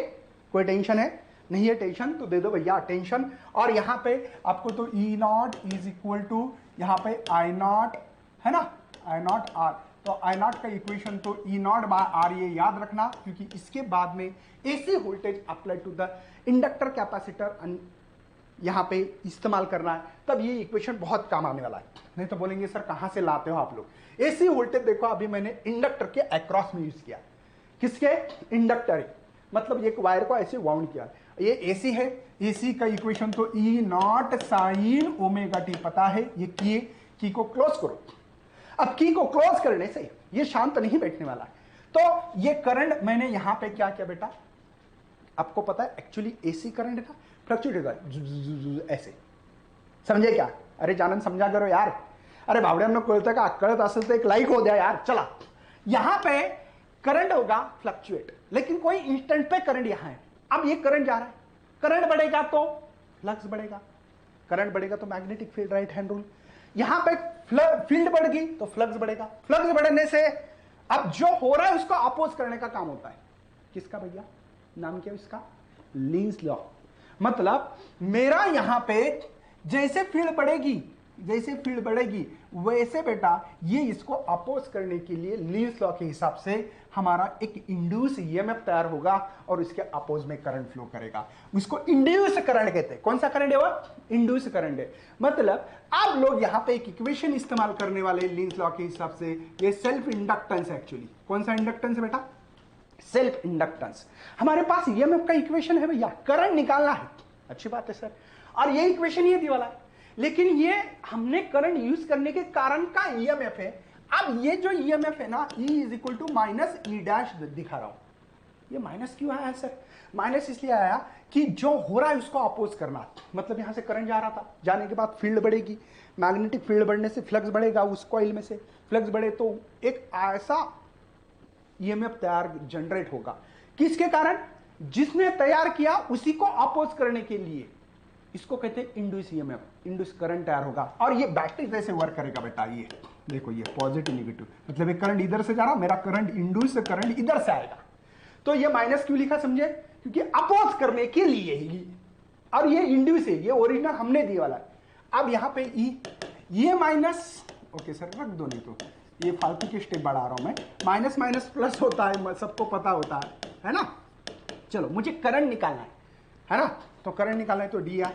कोई टेंशन है? नहीं है टेंशन तो दे दो भैया टेंशन। और यहां पे आपको तो ई नॉट इज इक्वल टू यहां पे आई नॉट है ना, आई नॉट आर, तो आई नॉट का इक्वेशन तो ई नॉट बाय आर, ये याद रखना, क्योंकि इसके बाद में AC voltage apply to the inductor capacitor यहां पे इस्तेमाल करना है, तब ये इक्वेशन बहुत काम आने वाला है। नहीं तो बोलेंगे सर कहां से लाते हो आप लोग? एसी वोल्टेज देखो अभी मैंने इंडक्टर के अक्रॉस में यूज किया, किसके? इंडक्टर, मतलब एक वायर को ऐसे वाउंड किया, ये एसी है, एसी का इक्वेशन तो ई नॉट साइन ओमेगा टी पता है। ये की को क्लोज करो। अब की को क्लोज करने से ये शांत नहीं बैठने वाला है, तो ये करंट मैंने यहां पे क्या किया बेटा, आपको पता है एक्चुअली एसी करंट था, फ्लक्चुएट होगा ऐसे, समझे क्या? अरे जानन समझा करो यार, अरे बावड्यांना कळतं का? कळत असेल तर एक लाइक हो द्या यार। चला, यहां पे करंट होगा फ्लक्चुएट, लेकिन कोई इंस्टेंट पे करंट यहां है। अब ये करंट जा रहा है, करंट बढ़ेगा तो फ्लक्स बढ़ेगा, करंट बढ़ेगा तो magnetic field, right hand rule. यहां पे फील्ड बढ़ गई तो फ्लक्स बढ़ेगा, फ्लक्स बढ़ने से अब जो हो रहा है उसको अपोज करने का काम होता है। किसका भैया? नाम क्या है इसका? Leans law. मतलब मेरा यहां पे जैसे फील्ड बढ़ेगी, जैसे फील्ड बढ़ेगी वैसे बेटा ये इसको अपोज करने के लिए लीन्स लॉ के हिसाब से हमारा एक इंड्यूस ईएमएफ तैयार होगा और इसके अपोज में करंट फ्लो करेगा। उसको इंड्यूस करंट कहते हैं। कौन सा करंट है वो? इंड्यूस करंट है। मतलब आप लोग यहां पे एक इक्वेशन इस्तेमाल करने वाले लीन्स लॉ के हिसाब से, ये सेल्फ इंडक्टेंस है एक्चुअली। कौन सा इंडक्टेंस है बेटा? Self inductance. हमारे पास ईएमएफ का इक्वेशन है भैया, करंट निकालना है। अच्छी बात है सर, और ये इक्वेशन ये दी वाला है, लेकिन ये हमने करंट यूज करने के कारण का ईएमएफ है। अब ये जो ईएमएफ है ना, E is equal to minus E dash दिखा रहा हूं। ये माइनस क्यों आया सर? माइनस इसलिए आया कि जो हो रहा है उसको अपोज करना। मतलब यहां से करंट जा रहा था, जाने के बाद फील्ड बढ़ेगी, मैग्नेटिक फील्ड बढ़ने से फ्लक्स बढ़ेगा, उस कॉइल में से फ्लक्स बढ़े तो एक ऐसा ईएमएफ तैयार जनरेट होगा। किसके कारण? जिसने तैयार किया उसी को अपोज करने के लिए। इसको कहते हैं इंड्यूस ईएमएफ, इंड्यूस करंट तैयार होगा। और ये बैटरी जैसे वर्क करेगा बेटा। ये देखो, ये पॉजिटिव नेगेटिव, मतलब ये करंट इधर से जा रहा, मेरा करंट इंड्यूस करंट इधर से आएगा। तो ये माइनस क्यों लिखा समझे? क्योंकि अपोज करने के लिए ही, और ये इंड्यूस है, ये ओरिजिनल हमने दिया वाला है। अब यहां पे ये माइनस, ओके सर रख दो, नहीं तो ये फालतू के स्टेप बढ़ा रहा हूं मैं। माइनस माइनस प्लस होता है, सबको पता होता है ना। चलो मुझे करंट निकालना है ना, तो करंट निकालना है तो डी आई,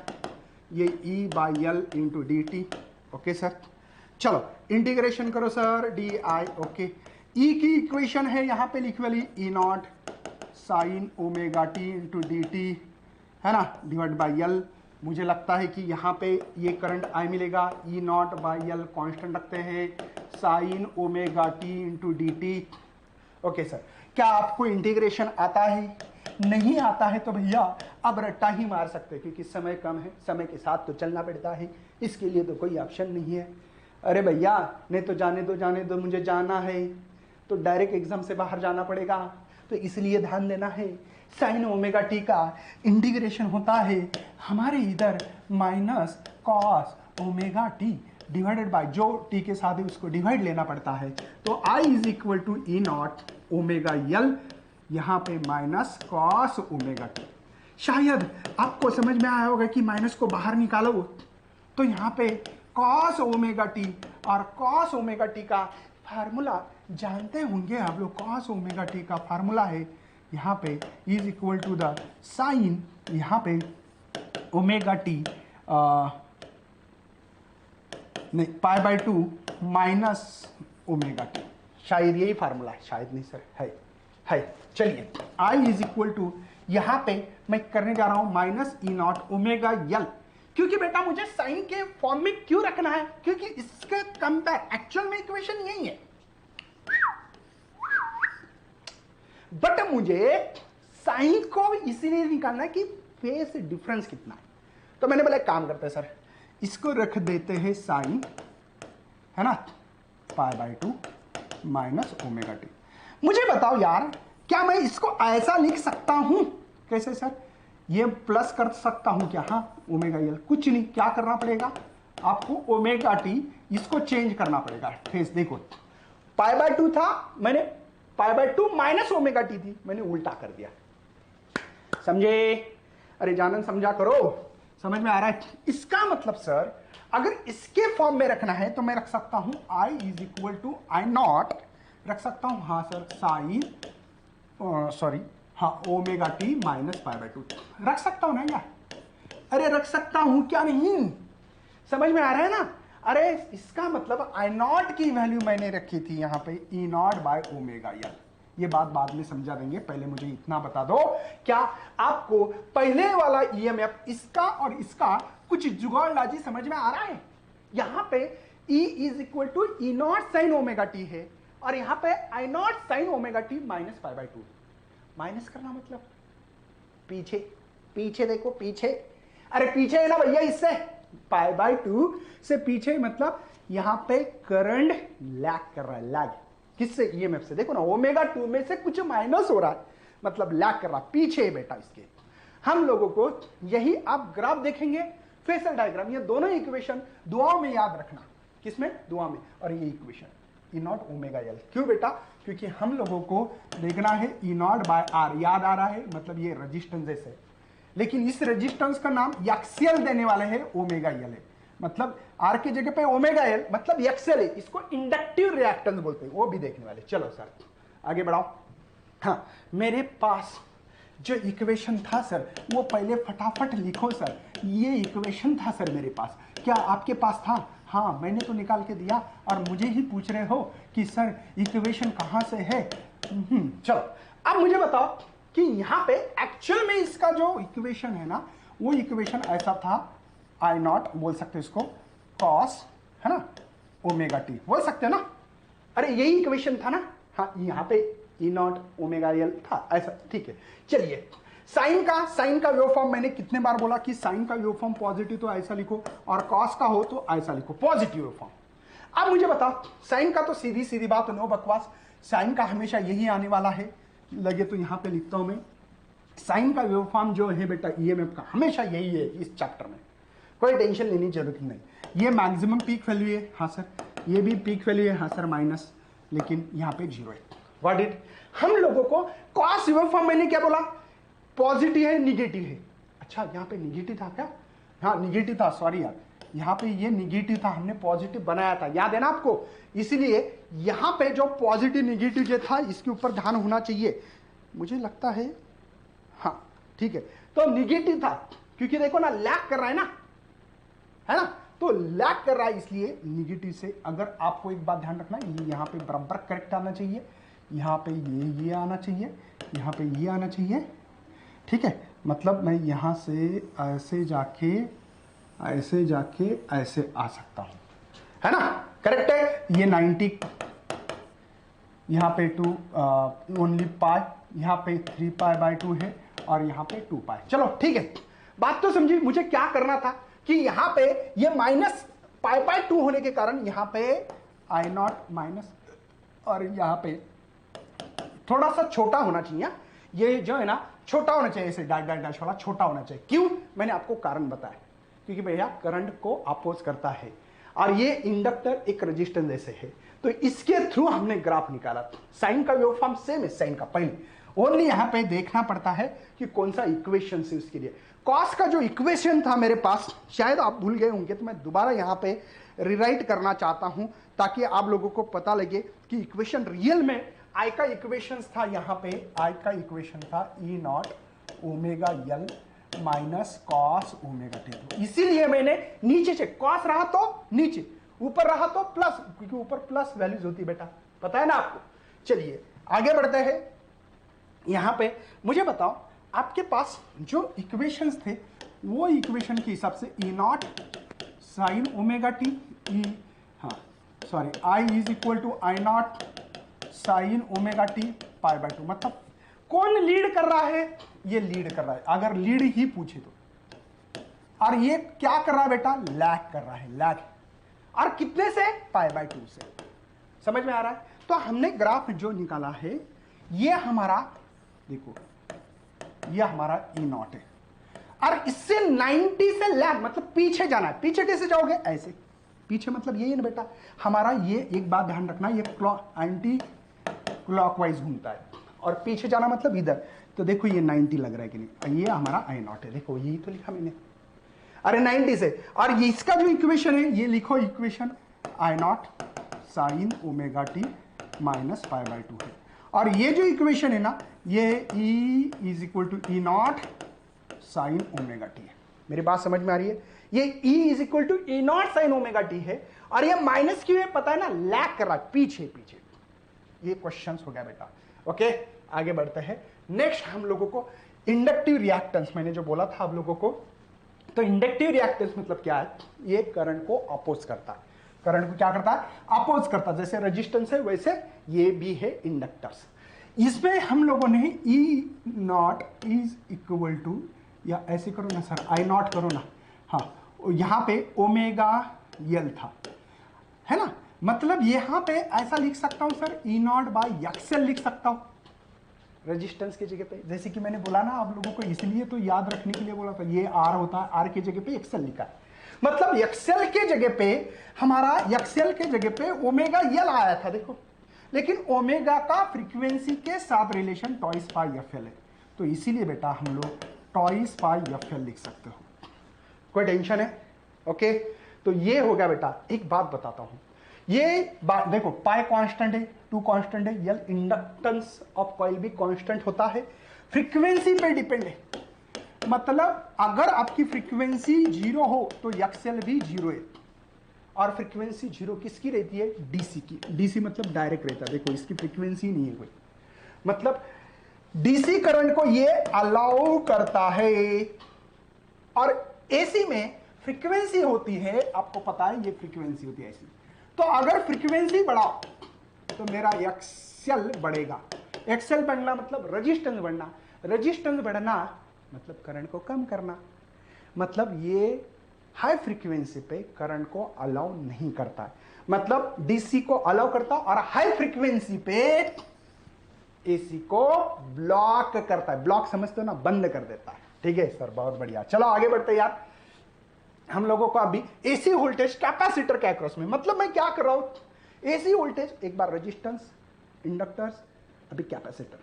ये E by L into D T. Okay sir, चलो इंटीग्रेशन करो sir, D I. Okay, E की इक्वेशन है यहाँ पे लिखी वाली, E not sine omega T into D T, है ना, डिवाइड बाई एल। मुझे लगता है कि यहाँ पे ये करंट आई मिलेगा, ई नॉट बाई एल कॉन्स्टेंट रखते हैं, sign omega T into D T. Okay sir, क्या आपको इंटीग्रेशन आता है? नहीं आता है तो भैया अब रट्टा ही मार सकते हैं, क्योंकि समय कम है, समय के साथ तो चलना पड़ता है, इसके लिए तो कोई ऑप्शन नहीं है। अरे भैया नहीं तो जाने दो मुझे जाना है, तो डायरेक्ट एग्जाम से बाहर जाना पड़ेगा, तो इसलिए ध्यान देना है। साइन ओमेगा टी का इंटीग्रेशन होता है हमारे इधर minus cos omega T divided by जो टी के साथ है उसको डिवाइड लेना पड़ता है, तो I is equal to E not omega L, यहां पे माइनस कॉस ओमेगा टी। शायद आपको समझ में आया होगा कि माइनस को बाहर निकालो तो यहां पे कॉस ओमेगा टी, और कॉस ओमेगा टी का फार्मूला जानते होंगे आप लोग। कॉस ओमेगा टी का फार्मूला है यहाँ पे is equal to the sine, यहाँ पे ओमेगा टी नहीं pi by 2 minus omega T. शायद यही फार्मूला है, शायद नहीं सर, है। चलिए आई इज इक्वल टू, यहाँ पे मैं करने जा रहा हूं माइनस ई नॉट ओमेगा यल, क्योंकि बेटा मुझे साइन के फॉर्म में क्यों रखना है? क्योंकि इसके कंपेयर एक्चुअल में इक्वेशन यही है, बट मुझे साइन को इसीलिए निकालना है कि फेस डिफरेंस कितना है। तो मैंने बोला एक काम करते हैं सर, इसको रख देते हैं साइन, है ना, पाई बाय 2 माइनस ओमेगा टी। मुझे बताओ यार, क्या मैं इसको ऐसा लिख सकता हूं? कैसे सर? ये प्लस कर सकता हूं क्या? हाँ, ओमेगा यल, कुछ नहीं, क्या करना पड़ेगा आपको? ओमेगा टी इसको चेंज करना पड़ेगा फेस। देखो पाई बाय 2 था, मैंने पाई बाय 2 माइनस ओमेगा टी थी, मैंने उल्टा कर दिया। समझे? अरे जानन समझा करो, समझ में आ रहा है? इसका मतलब सर अगर इसके फॉर्म में रखना है तो मैं रख सकता हूं I is equal to I not, रख सकता हूं, हाँ सर, साइन सॉरी हाँ omega T minus pi by 2 रख सकता हूं ना यार? अरे रख सकता हूं, क्या नहीं? समझ में आ रहा है ना? अरे इसका मतलब आई नॉट की वैल्यू मैंने रखी थी यहाँ पे ई नॉट बाय ओमेगा यल, ये बात बाद में समझा देंगे, पहले मुझे इतना बता दो, क्या आपको पहले वाला ईएमएफ इसका और इसका कुछ जुगाड़बाजी समझ में आ रहा है? यहां पे E is equal to E not sine omega T है और यहां पे I not sine omega T minus pi by 2। Minus करना मतलब पीछे, पीछे देखो पीछे, अरे पीछे है ना भैया, इससे पाई बाय 2 से पीछे, मतलब यहां पे करंट लैग कर रहा है। लैग किससे? ईएमएफ से। देखो ना ओमेगा 2 में से कुछ माइनस हो रहा है, मतलब लैग कर रहा है, पीछे है बेटा इसके। हम लोगों को यही आप ग्राफ देखेंगे, फेसर डायग्राम, ये दोनों इक्वेशन दुआओं में याद रखना। किसमें? दुआ में। और ये equation E not omega L, क्यों बेटा? क्योंकि हम लोगों को देखना है ई नॉट बाय आर, याद आ रहा है, मतलब ये रेजिस्टेंस है, लेकिन इस रेजिस्टेंस का नाम एक्सएल देने वाले हैं, ओमेगा एल है, मतलब आर के जगह पे ओमेगा एल मतलब एक्सएल है, इसको इंडक्टिव रिएक्टेंस बोलते हैं, वो भी देखने वाले। चलो सर आगे बढ़ाओ। हाँ, मेरे पास जो इक्वेशन था सर वो पहले फटाफट लिखो सर। ये इक्वेशन था सर मेरे पास, क्या आपके पास था? हाँ, मैंने तो निकाल के दिया और मुझे ही पूछ रहे हो कि सर इक्वेशन कहाँ से है। चलो अब मुझे बताओ कि यहाँ पे एक्चुअल में इसका जो इक्वेशन है ना, वो इक्वेशन ऐसा था, आई नॉट बोल सकते इसको, कॉस है ना ओमेगा टी बोल सकते हैं ना। अरे यही इक्वेशन था ना। हाँ, यहाँ पे ई नॉट ओमेगा एल था, ऐसा ठीक है। चलिए साइन का वेव फॉर्म मैंने कितने बार बोला कि साइन का वेव फॉर्म पॉजिटिव तो ऐसा लिखो और कॉस का हो तो ऐसा लिखो, पॉजिटिव वेव फॉर्म। अब मुझे बताओ, साइन का तो सीधी सीधी बात, नो बकवास, साइन का हमेशा यही आने वाला है। लगे तो यहां पे लिखता हूं मैं, साइन का वेव फॉर्म जो है बेटा ईएमएफ का हमेशा यही है इस चैप्टर में, कोई टेंशन लेने की जरूरत नहीं। ये मैक्सिमम पीक वैल्यू है, हाँ सर, ये भी पीक वैल्यू है, हाँ सर, माइनस, लेकिन यहाँ पे जीरो है। व्हाट इट, हम लोगों को कॉस वेव फॉर्म मैंने क्या बोला, पॉजिटिव है निगेटिव है। अच्छा यहाँ पे निगेटिव था क्या? हाँ निगेटिव था, सॉरी यार, यहाँ पे ये निगेटिव था, हमने पॉजिटिव बनाया था, याद है ना आपको? इसीलिए यहाँ पे जो पॉजिटिव निगेटिव जो था इसके ऊपर ध्यान होना चाहिए, मुझे लगता है। हाँ ठीक है, तो निगेटिव था क्योंकि देखो ना लैग कर रहा है ना, तो लैग कर रहा है, इसलिए निगेटिव से। अगर आपको एक बात ध्यान रखना, ये यहाँ पे बराबर करेक्ट आना चाहिए, यहाँ पे ये आना चाहिए, यहाँ पे ये आना चाहिए, ठीक है। मतलब मैं यहाँ से ऐसे जाके ऐसे आ सकता हूँ, है ना, करेक्ट है। ये 90, यहाँ पे 2 ओनली पाई, यहाँ पे 3 पाई बाय 2 है और यहाँ पे 2 पाई। चलो ठीक है, बात तो समझी। मुझे क्या करना था कि यहाँ पे ये माइनस पाई बाय 2 होने के कारण यहाँ पे आई नॉट माइनस, और यहाँ पे थोड़ा सा छोटा होना चाहिए, ये जो है ना छोटा होना चाहिए, ऐसे डैश वाला छोटा होना चाहिए। क्यों? मैंने आपको कारण बताया, क्योंकि भैया करंट को अपोज करता है और ये इंडक्टर एक रेजिस्टेंस जैसे है, तो इसके थ्रू हमने ग्राफ निकाला। साइन का वेव फॉर्म सेम है साइन का, पहले ओनली यहाँ पे देखना पड़ता है कि कौन सा इक्वेशन से उसके लिए। कॉस का जो इक्वेशन था मेरे पास, शायद आप भूल गए होंगे, तो मैं दोबारा यहाँ पे रिराइट करना चाहता हूं ताकि आप लोगों को पता लगे कि इक्वेशन रियल में आई का इक्वेशन था। यहाँ पे आई का इक्वेशन था E not omega L minus cos omega T. तो इसीलिए मैंने नीचे से कॉस रहा तो नीचे, ऊपर रहा तो प्लस, क्योंकि ऊपर प्लस वैल्यूज होती है बेटा, पता है ना आपको। चलिए आगे बढ़ते हैं। यहां पे मुझे बताओ, आपके पास जो इक्वेशंस थे वो इक्वेशन के हिसाब से E not sine omega T, I is equal to I not sine omega T pi by 2, मतलब कौन लीड कर रहा है? ये लीड कर रहा है, अगर लीड ही पूछे तो। और ये क्या कर रहा है बेटा? लैग कर रहा है, लैग। और कितने से? पाई बाय 2 से। समझ में आ रहा है? तो हमने ग्राफ जो निकाला है, ये हमारा देखो, ये हमारा ई नॉट है, और इससे 90 से लैग मतलब पीछे जाना है। पीछे कैसे जाओगे? ऐसे पीछे, मतलब ये ना बेटा हमारा, ये एक बात ध्यान रखना, ये एंटी क्लॉकवाइज घूमता है, और पीछे जाना मतलब इधर। तो देखो ये 90 लग रहा है कि नहीं, ये हमारा आई नॉट है, देखो यही तो लिखा मैंने, अरे 90 से। और ये इसका जो इक्वेशन है, ये लिखो equation I not sine omega T minus pi by 2 है। और ये जो इक्वेशन है ना, ये E is equal to E not sine omega T है। मेरी बात समझ में आ रही है? ये E is equal to E not sine omega T है, और ये माइनस क्यों है पता है ना? लैग कर रहा है, पीछे पीछे। ये क्वेश्चंस हो गया बेटा। ओके, आगे बढ़ते हैं। नेक्स्ट हम लोगों को इंडक्टिव रिएक्टेंस, मैंने जो बोला था आप लोगों को, तो इंडक्टिव रिएक्टेंस मतलब क्या है? ये करंट को अपोज करता है। करंट को क्या करता है? अपोज करता है। जैसे रेजिस्टेंस है वैसे ये भी है इंडक्टर्स। इसमें हम लोगों ने ई नॉट इज इक्वल टू, या ऐसे करो ना सर, आई नॉट करो ना, हाँ, यहां पे ओमेगा यल था, है ना, मतलब यहां पे ऐसा लिख सकता हूं sir, E not by XL लिख सकता हूं रेजिस्टेंस की जगह पे। जैसे कि मैंने बोला ना आप लोगों को, इसलिए तो याद रखने के लिए बोला था, ये आर होता है, आर की जगह पे एक्सएल लिखा है, मतलब एक्सएल के जगह पे हमारा, एक्सएल के जगह पे ओमेगा यल आया था देखो, लेकिन ओमेगा का फ्रीक्वेंसी के साथ रिलेशन टॉइस पाई एफएल है, तो इसीलिए बेटा हम लोग टॉइस पाई एफएल लिख सकते हो। कोई टेंशन है? ओके, तो ये हो गया बेटा। एक बात बताता हूं, ये बात देखो, पाई कांस्टेंट है, टू कांस्टेंट है, यल इंडक्टेंस ऑफ कॉइल भी कांस्टेंट होता है, फ्रीक्वेंसी पे डिपेंड है, मतलब अगर आपकी फ्रीक्वेंसी जीरो हो तो एक्सएल भी जीरो है, और फ्रीक्वेंसी जीरो किसकी रहती है? डीसी की। डीसी मतलब डायरेक्ट रहता है, देखो इसकी फ्रीक्वेंसी नहीं है कोई, मतलब डीसी करंट को ये अलाउ करता है, और एसी में फ्रीक्वेंसी होती है, आपको पता है ये फ्रीक्वेंसी होती है ऐसी, तो अगर फ्रीक्वेंसी बढ़ाओ तो मेरा एक्सएल बढ़ेगा। एक्सएल बढ़ना मतलब रेजिस्टेंस बढ़ना, रेजिस्टेंस बढ़ना मतलब करंट को कम करना, मतलब ये हाई फ्रीक्वेंसी पे करंट को अलाउ नहीं करता है, मतलब डीसी को अलाउ करता और हाई फ्रीक्वेंसी पे एसी को ब्लॉक करता है। ब्लॉक समझते हो ना, बंद कर देता है। ठीक है सर, बहुत बढ़िया। चलो आगे बढ़ते हैं यार। हम लोगों को अभी एसी वोल्टेज कैपेसिटर के अक्रॉस में, मतलब मैं क्या कर रहा हूं, एसी वोल्टेज, एक बार रेजिस्टेंस, इंडक्टर्स, अभी कैपेसिटर।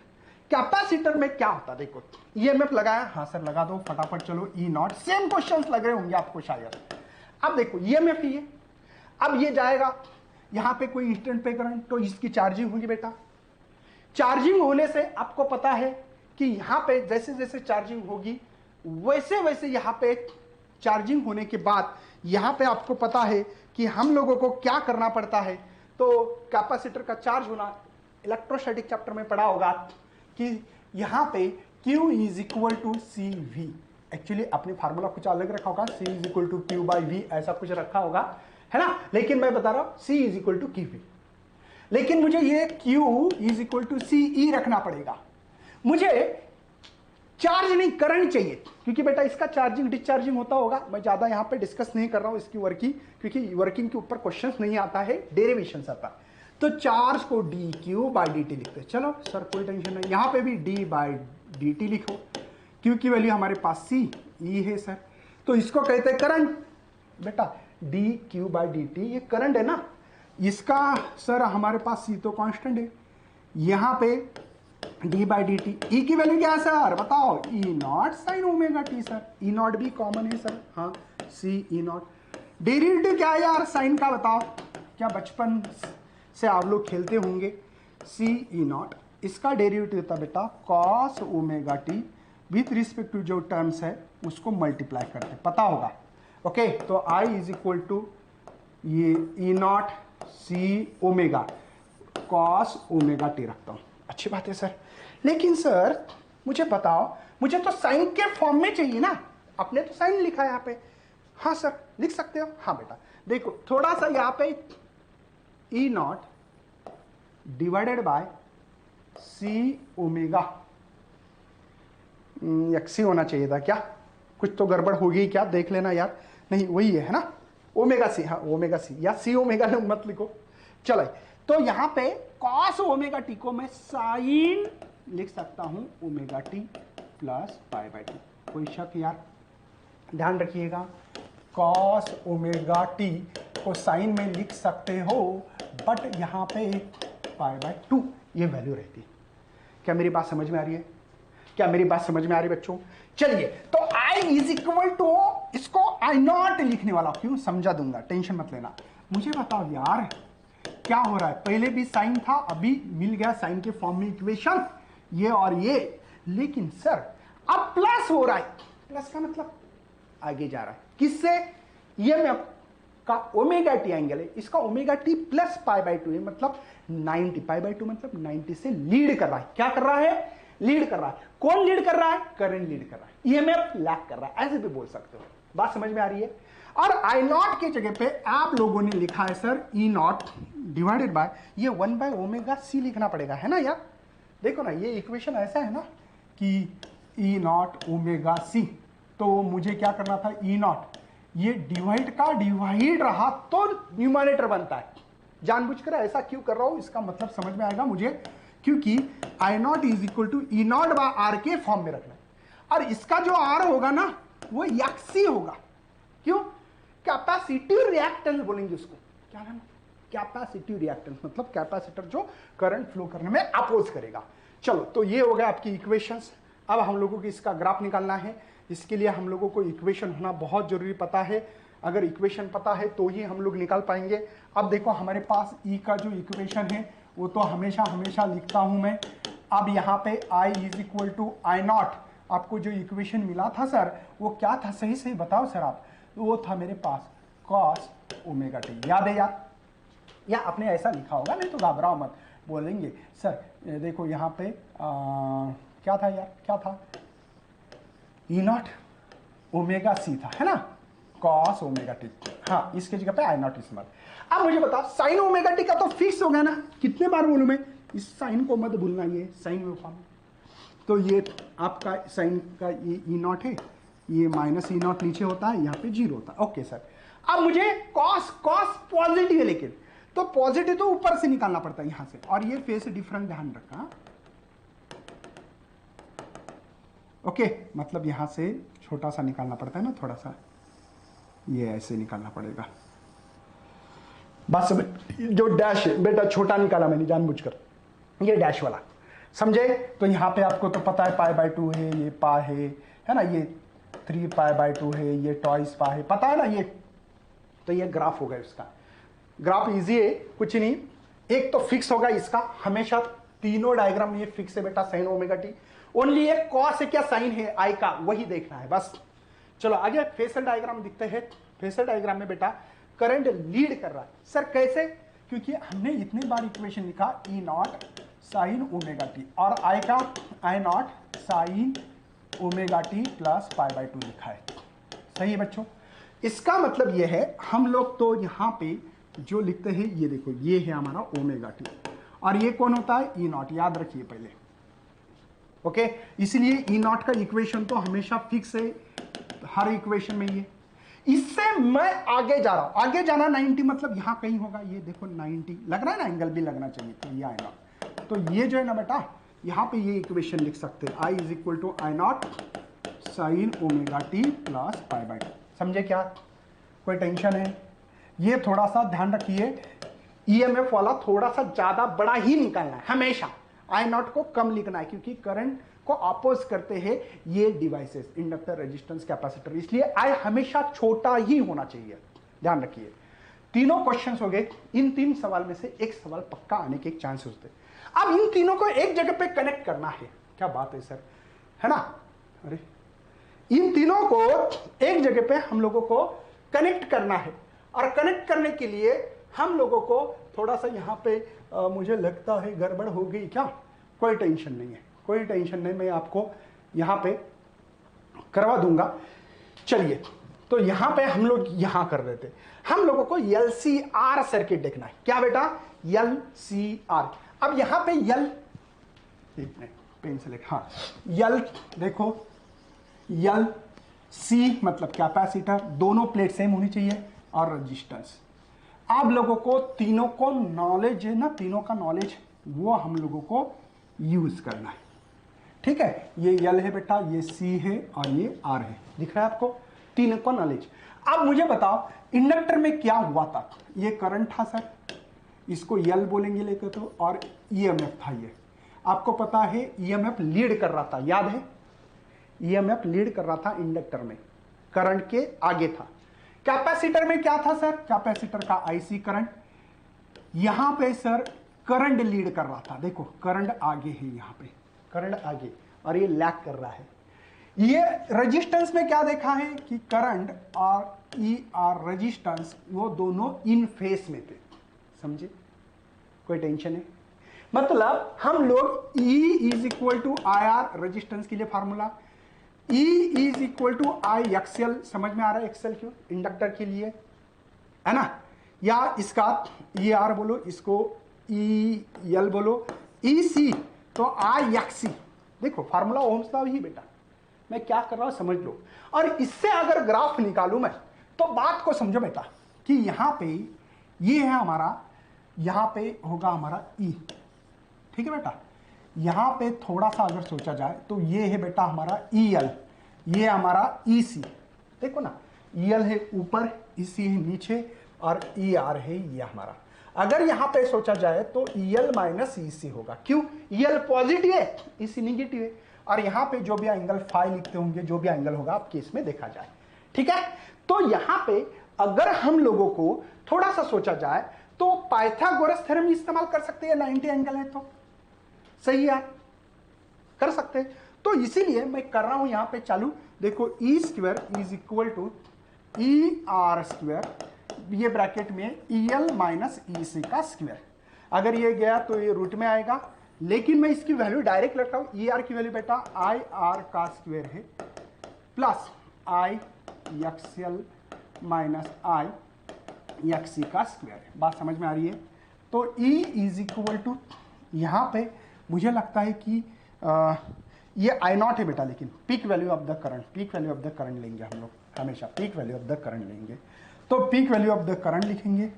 कैपेसिटर में क्या होता है देखो, ईएमएफ लगाया, हाँ सर लगा दो फटाफट, चलो ई नॉट, सेम क्वेश्चंस लग रहे होंगे आपको शायद। अब देखो ईएमएफ ही है, अब ये जाएगा यहां पे कोई इंस्टेंट पे करंट, तो इसकी चार्जिंग होगी बेटा। चार्जिंग होने से आपको पता है कि यहां पे जैसे जैसे चार्जिंग होगी वैसे वैसे यहां पे चार्जिंग होने के बाद यहां पे आपको पता है कि हम लोगों को क्या करना पड़ता है, तो कैपेसिटर का चार्ज होना, इलेक्ट्रोस्टैटिक चैप्टर में पढ़ा होगा कि यहां पे Q is equal to C V, actually अपनी फार्मूला कुछ अलग रखा होगा, C is equal to Q by V, ऐसा कुछ रखा होगा, है ना, लेकिन मैं बता रहा हूं C is equal to Q V, लेकिन मुझे ये Q is equal to C E रखना पड़ेगा। मुझे चार्ज नहीं, करंट चाहिए, क्योंकि बेटा इसका चार्जिंग डिस्चार्जिंग होता होगा, मैं ज्यादा यहां पे डिस्कस नहीं कर रहा हूं इसकी वर्किंग, क्योंकि वर्किंग के ऊपर क्वेश्चंस नहीं आता है, डेरिवेशंस आता है। तो चार्ज को D Q by D T लिखते हैं। चलो सर कोई टेंशन नहीं, यहां पे भी डी बाई डी टी लिखो, क्यू की वैल्यू हमारे पास सी ई है सर, तो इसको कहते हैं करंट। बेटा D Q by D T ये करंट है ना, इसका सर हमारे पास सी तो कांस्टेंट है, यहां पे D by D T, E की वैल्यू क्या है सर बताओ, E not sine omega T sir, E not भी कॉमन है सर, हाँ सी ई नॉट। डेरिवेटिव क्या है यार साइन का बताओ, क्या बचपन से आप लोग खेलते होंगे, सी ई नॉट, इसका डेरिवेटिव होता बेटा cos omega T, with respect to जो टर्म्स है उसको मल्टीप्लाई करते, पता होगा। ओके, तो आई इज इक्वल टू ये E naught C omega cos omega T रखता हूं। अच्छी बात है सर, लेकिन सर मुझे बताओ, मुझे तो साइन के फॉर्म में चाहिए ना, आपने तो साइन लिखा है यहाँ पे। हाँ सर लिख सकते हो, हाँ बेटा देखो थोड़ा सा यहाँ पे E naught divided by C omega, X C होना चाहिए था क्या, कुछ तो गड़बड़ होगी क्या, देख लेना यार, नहीं वही है ना, ओमेगा सी, हाँ ओमेगा सी, या सी ओमेगा मत लिखो। चलो तो यहां पे कॉस ओमेगा टी को मैं साइन लिख सकता हूं omega T plus pi by T, कोई शक यार, ध्यान रखिएगा, कॉस ओमेगा टी को साइन में लिख सकते हो, बट यहां पे पाई बाई टू ये वैल्यू रहती है। क्या मेरी बात समझ में आ रही है, क्या मेरी बात समझ में आ रही है बच्चों? चलिए तो आई इज इक्वल टू, इसको आई नॉट लिखने वाला, क्यों समझा दूंगा, टेंशन मत लेना। मुझे बताओ यार क्या हो रहा है, पहले भी साइन था, अभी मिल गया साइन के फॉर्म में इक्वेशन, ये और ये, लेकिन सर अब प्लस हो रहा है, प्लस का मतलब आगे जा रहा है, किससे, ये में का ओमेगा टी एंगल है, इसका omega T plus pi by two है, मतलब 90, π/2 मतलब 90 से लीड कर रहा है। क्या कर रहा है? लीड कर रहा है। कौन लीड कर रहा है? करंट लीड कर रहा है, ईएमएफ लैग कर रहा है, ऐसे भी बोल सकते हो। बात समझ में आ रही है? और आई नॉट के जगह पे आप लोगों ने लिखा है sir E naught divided bye ये 1/ω/c लिखना पड़ेगा, है ना यार। देखो ना, ये इक्वेशन ऐसा है ना कि ई नॉट ω/c, तो मुझे क्या करना था? ई नॉट ये डिवाइड का डिवाइड रहा तो न्यूमरेटर बनता है। जानबूझकर ऐसा क्यों कर रहा हूं, इसका मतलब समझ में आएगा मुझे, क्योंकि I naught is equal to E not by R के फॉर्म में रखना है। और इसका जो आर होगा ना वो एक्सी होगा। क्यों? कैपेसिटिव रिएक्टेंस बोलेंगे उसको। क्या नाम? कैपेसिटिव रिएक्टेंस मतलब कैपेसिटर जो करंट फ्लो करने में अपोज करेगा। चलो, तो ये हो गया आपकी इक्वेशंस। अब हम लोगों को इसका ग्राफ निकालना है। इसके लिए हम लोगों को इक्वेशन होना बहुत जरूरी पता है। अगर इक्वेशन पता है तो ही हम लोग निकाल पाएंगे। अब देखो हमारे पास ई का जो इक्वेशन है वो तो हमेशा हमेशा लिखता हूं मैं। अब यहाँ पे I is equal to I nought, आपको जो इक्वेशन मिला था सर वो क्या था? सही सही बताओ सर आप। वो था मेरे पास cos ω/t, याद है यार? या आपने ऐसा लिखा होगा, नहीं तो घबराओ मत, बोलेंगे सर देखो यहाँ पे क्या था यार, क्या था? ई नॉट ω/c था, है ना, cos ω/t। हाँ, इसके जगह पे आई नॉट इस्तेमाल। अब मुझे बताओ sin ω/t का तो फिक्स हो गया ना, कितने बार बोलूं मैं? इस साइन को मत भूलना, ये साइन वेव फॉर्म। तो ये आपका साइन का ये ई नॉट है, ये माइनस ई नॉट नीचे होता है, यहाँ पे 0 होता है। Okay sir. अब मुझे कॉस पॉजिटिव है, लेकिन तो पॉजिटिव तो ऊपर से निकालना पड़ता है यहां से, और ये फेस डिफरेंस ध्यान रखा। ओके, मतलब यहां से छोटा सा निकालना पड़ता है ना, थोड़ा सा ये ऐसे निकालना पड़ेगा। बस जो डैश है बेटा छोटा निकाला मैंने जानबूझकर, ये डैश वाला, समझे? तो यहाँ पे आपको तो पता है π/2 है, ये पा है ना, ये 3π/2 है, ये टॉइस पा है, पता है ना ये। तो ये ग्राफ होगा इसका। ग्राफ इजी है, कुछ नहीं, एक तो फिक्स होगा इसका हमेशा। तीनों डायग्राम में ये फिक्स है बेटा, sin ω/t। ओनली एक कॉस है, क्या साइन है आई का, वही देखना है बस। चलो आगे फेसर डायग्राम दिखते हैं। फेसर डायग्राम में बेटा करंट लीड कर रहा है। सर कैसे? क्योंकि हमने इतने बार इक्वेशन लिखा ई नॉट साइन ω/t और आई का I not sine ω/t plus π/2 लिखा है। सही है बच्चों? इसका मतलब यह है, हम लोग तो यहां पे जो लिखते हैं, ये देखो ये है हमारा ω/t और ये कौन होता है? ई नॉट, याद रखिए पहले। ओके, इसलिए ई नॉट का इक्वेशन तो हमेशा फिक्स है हर इक्वेशन में। ये इससे मैं आगे जा रहा हूं, आगे जाना 90 मतलब यहां कहीं होगा, ये देखो 90 लग रहा है ना, एंगल भी लगना चाहिए, तो ये आएगा। तो ये जो है ना बेटा, यहां पे ये इक्वेशन लिख सकते हैं, I is equal to I not sine ω/t plus π/2। समझे क्या? कोई टेंशन है? ये थोड़ा सा ध्यान रखिए, ईएमएफ वाला थोड़ा सा ज्यादा बड़ा ही निकालना है हमेशा, आई नॉट को कम लिखना है, क्योंकि करंट को अपोज करते हैं ये डिवाइसेस, इंडक्टर, रेजिस्टेंस, कैपेसिटर, इसलिए आई हमेशा छोटा ही होना चाहिए, ध्यान रखिए। तीनों क्वेश्चंस हो गए। इन 3 सवाल में से एक सवाल पक्का आने के एक चांस होते हैं। अब इन तीनों को एक जगह पे कनेक्ट करना है। क्या बात है सर, है ना? अरे इन तीनों को एक जगह पे हम लोगों को कनेक्ट करना है, और कनेक्ट करने के लिए हम लोगों को थोड़ा सा यहाँ पे मुझे लगता है गड़बड़ हो गई क्या? कोई टेंशन नहीं है, कोई टेंशन नहीं, मैं आपको यहाँ पे करवा दूंगा। चलिए, तो यहाँ पे हम लोग यहाँ कर रहे थे, हम लोगों को LCR सर्किट देखना है। क्या बेटा? LCR। अब यहाँ पे L, एक मिनट पेन से लिख, हाँ L देखो, L C मतलब कैपेसिटर, दोनों प्लेट सेम होनी चाहिए, और रेजिस्टेंस। आप लोगों को तीनों को नॉलेज है ना, तीनों का नॉलेज वो हम लोगों को यूज करना है, ठीक है? ये L है बेटा, ये C है और ये R है, दिख रहा है आपको? तीनों का नॉलेज। अब मुझे बताओ इंडक्टर में क्या हुआ था? ये करंट था सर, इसको L बोलेंगे लेकर, तो और EMF था ये। आपको पता है EMF लीड कर रहा था, याद है? EMF लीड कर रहा था इंडक्टर में, करंट के आगे था। कैपेसिटर में क्या था सर? कैपेसिटर का IC करंट, यहां पे सर करंट लीड कर रहा था। देखो करंट आगे है, यहां पे करंट आगे, और ये लैग कर रहा है। ये रेजिस्टेंस में क्या देखा है कि करंट और रेजिस्टेंस वो दोनों इन फेस में थे, समझे? कोई टेंशन है? मतलब हम लोग E is equal to I R resistance के लिए formula, E is equal to I XL, समझ में आ रहा है एक्सएल क्यों, इंडक्टर के लिए, है ना, या इसका ई आर बोलो, इसको ई एल बोलो, ई सी तो आई एक्सी। देखो फार्मूला ओम्स लॉ ही बेटा, मैं क्या कर रहा हूं समझ लो। और इससे अगर ग्राफ निकालूं मैं तो बात को समझो बेटा कि यहां पे ये है हमारा, यहां पे होगा हमारा ई, ठीक है बेटा। यहां पे थोड़ा सा अगर सोचा जाए तो ये है बेटा हमारा ई एल, ये हमारा ई सी, देखो ना, ई एल है ऊपर, ई सी है नीचे और ई आर है ये हमारा। अगर यहां पे सोचा जाए तो ई एल माइनस ई सी होगा, क्यों, ई एल पॉजिटिव है, ई सी निगेटिव है, और यहां पे जो भी एंगल फाई लिखते होंगे, जो भी एंगल होगा आपके इसमें देखा जाए, ठीक है। तो यहां पे अगर हम लोगों को थोड़ा सा सोचा जाए तो पाइथागोरस थ्योरम इस्तेमाल कर सकते हैं, 90 एंगल है तो सही है, कर सकते हैं। तो इसीलिए मैं कर रहा हूं यहां पे चालू, देखो E square is equal to E R square, ये ब्रैकेट में ई एल माइनस ई सी का स्क्वायर। अगर ये गया तो ये रूट में आएगा, लेकिन मैं इसकी वैल्यू डायरेक्ट लेता हूं, ई आर की वैल्यू बेटा आई आर का स्क्वायर है प्लस आई एक्स एल माइनस आई एक्स सी का स्क्वायर है। बात समझ में आ रही है? तो E इज इक्वल टू, यहाँ पे मुझे लगता है कि ये आई नॉट है बेटा, लेकिन peak value of the current, peak value of the current लेंगे हम लोग, हमेशा peak value of the current लेंगे। तो peak value of the current लिखेंगे,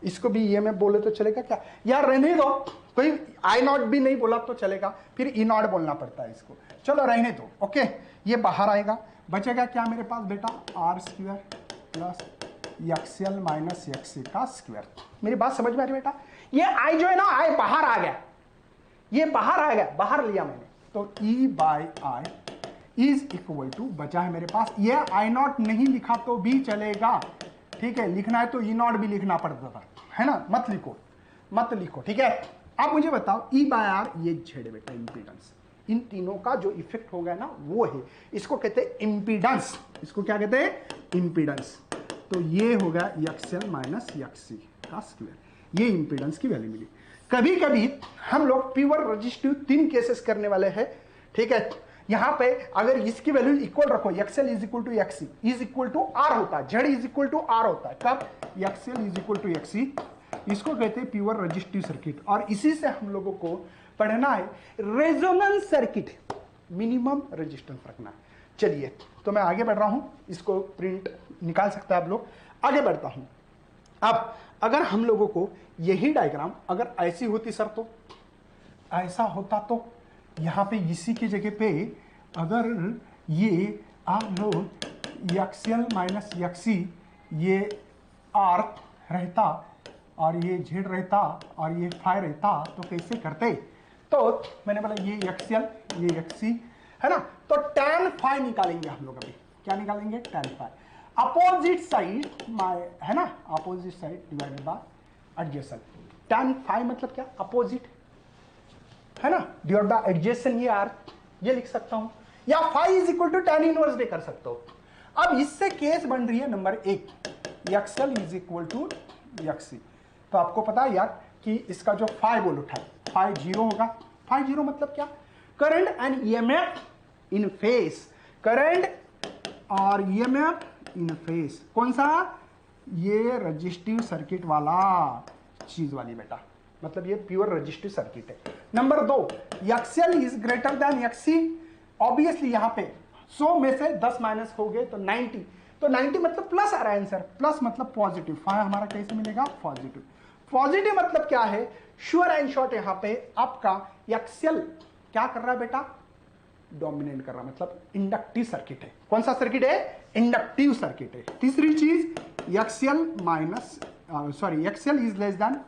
इसको भी ये में बोले तो चलेगा क्या यार, रहने दो, कोई आई नॉट भी नहीं बोला तो चलेगा, फिर ई नॉट बोलना पड़ता है इसको, चलो रहने दो, ओके। ये बाहर आएगा, बचेगा क्या मेरे पास बेटा, R square plus XL minus X का स्क्वायर। मेरी बात समझ में आ रही बेटा? ये आई जो है ना, आई बाहर आ गया, ये बाहर आ गया, बाहर लिया मैंने, तो E by I is equal to, बचा है मेरे पास, ये आई नॉट नहीं लिखा तो भी चलेगा, ठीक है, लिखना है तो ई नॉट भी लिखना पड़ता था, है ना, मत लिखो, मत लिखो, ठीक है। अब मुझे बताओ ई बाय आर, ये जेड बेटा इंपीडेंस, इन तीनों का जो इफेक्ट हो गया ना वो है, इसको कहते हैं इंपीडेंस, इसको क्या कहते हैं, इंपीडेंस। तो ये हो गया एक्सएल माइनस एक्ससी का स्क्वायर, ये इंपीडेंस की वैल्यू मिली। कभी कभी हम लोग प्योर रजिस्टिव 3 केसेस करने वाले हैं, ठीक है। यहां पे अगर इसकी वैल्यू इक्वल रखो, XL is equal to XC is equal to R होता है, Z is equal to R होता है, कब, XL is equal to XC, इसको कहते हैं प्योर रजिस्टिव सर्किट। और इसी से हम लोगों को पढ़ना है रेजोनेंस सर्किट, मिनिमम रेजिस्टेंस रखना है। चलिए, तो मैं आगे बढ़ रहा हूं, इसको प्रिंट निकाल सकते हैं आप लोग, आगे बढ़ता हूं। अब अगर हम लोगों को यही डायग्राम अगर ऐसी होती सर, तो ऐसा होता, तो यहां पे इसी की जगह पे अगर ये आप लोग एक्सएल माइनस एक्ससी, ये आर रहता और ये जेड रहता और ये फाई रहता, तो कैसे करते? तो मैंने बोला ये एक्सएल, ये एक्ससी, है ना, तो tan फाई निकालेंगे हम लोग। अभी क्या निकालेंगे? tan फाई, अपोजिट साइड है ना, opposite side divided by adjacent. tan phi मतलब क्या? अपोजिट, है ना, डिवाइड बाय एडजेसेंट, ये आर, ये लिख सकता हूं, या phi is equal to tan inverse भी कर सकता हूं। अब इससे केस बन रही है number 1, XL is equal to XC. तो आपको पता है यार कि इसका जो फाई बोल उठा है, फाई 0 होगा। फाई 0 मतलब क्या? Current and EMF in phase, current और ईएमएफ इन फेज। कौन सा? ये रजिस्टिव सर्किट वाला चीज वाली बेटा, मतलब ये प्योर रजिस्टिव सर्किट है। Number 2, XL is greater than एक्ससी। Obviously यहां पे 100 में से 10 माइनस हो गए तो 90, तो 90 मतलब प्लस आ रहा है आंसर, प्लस मतलब पॉजिटिव। फाई हमारा कैसे मिलेगा? पॉजिटिव। पॉजिटिव मतलब क्या है? श्योर एंड शॉर्ट यहां पे आपका एक्सएल क्या कर रहा है बेटा? डोमिनेट कर रहा है, मतलब इंडक्टिव सर्किट है। कौन सा सर्किट है? इंडक्टिव सर्किट है। तीसरी चीज XL minus sorry XL is less than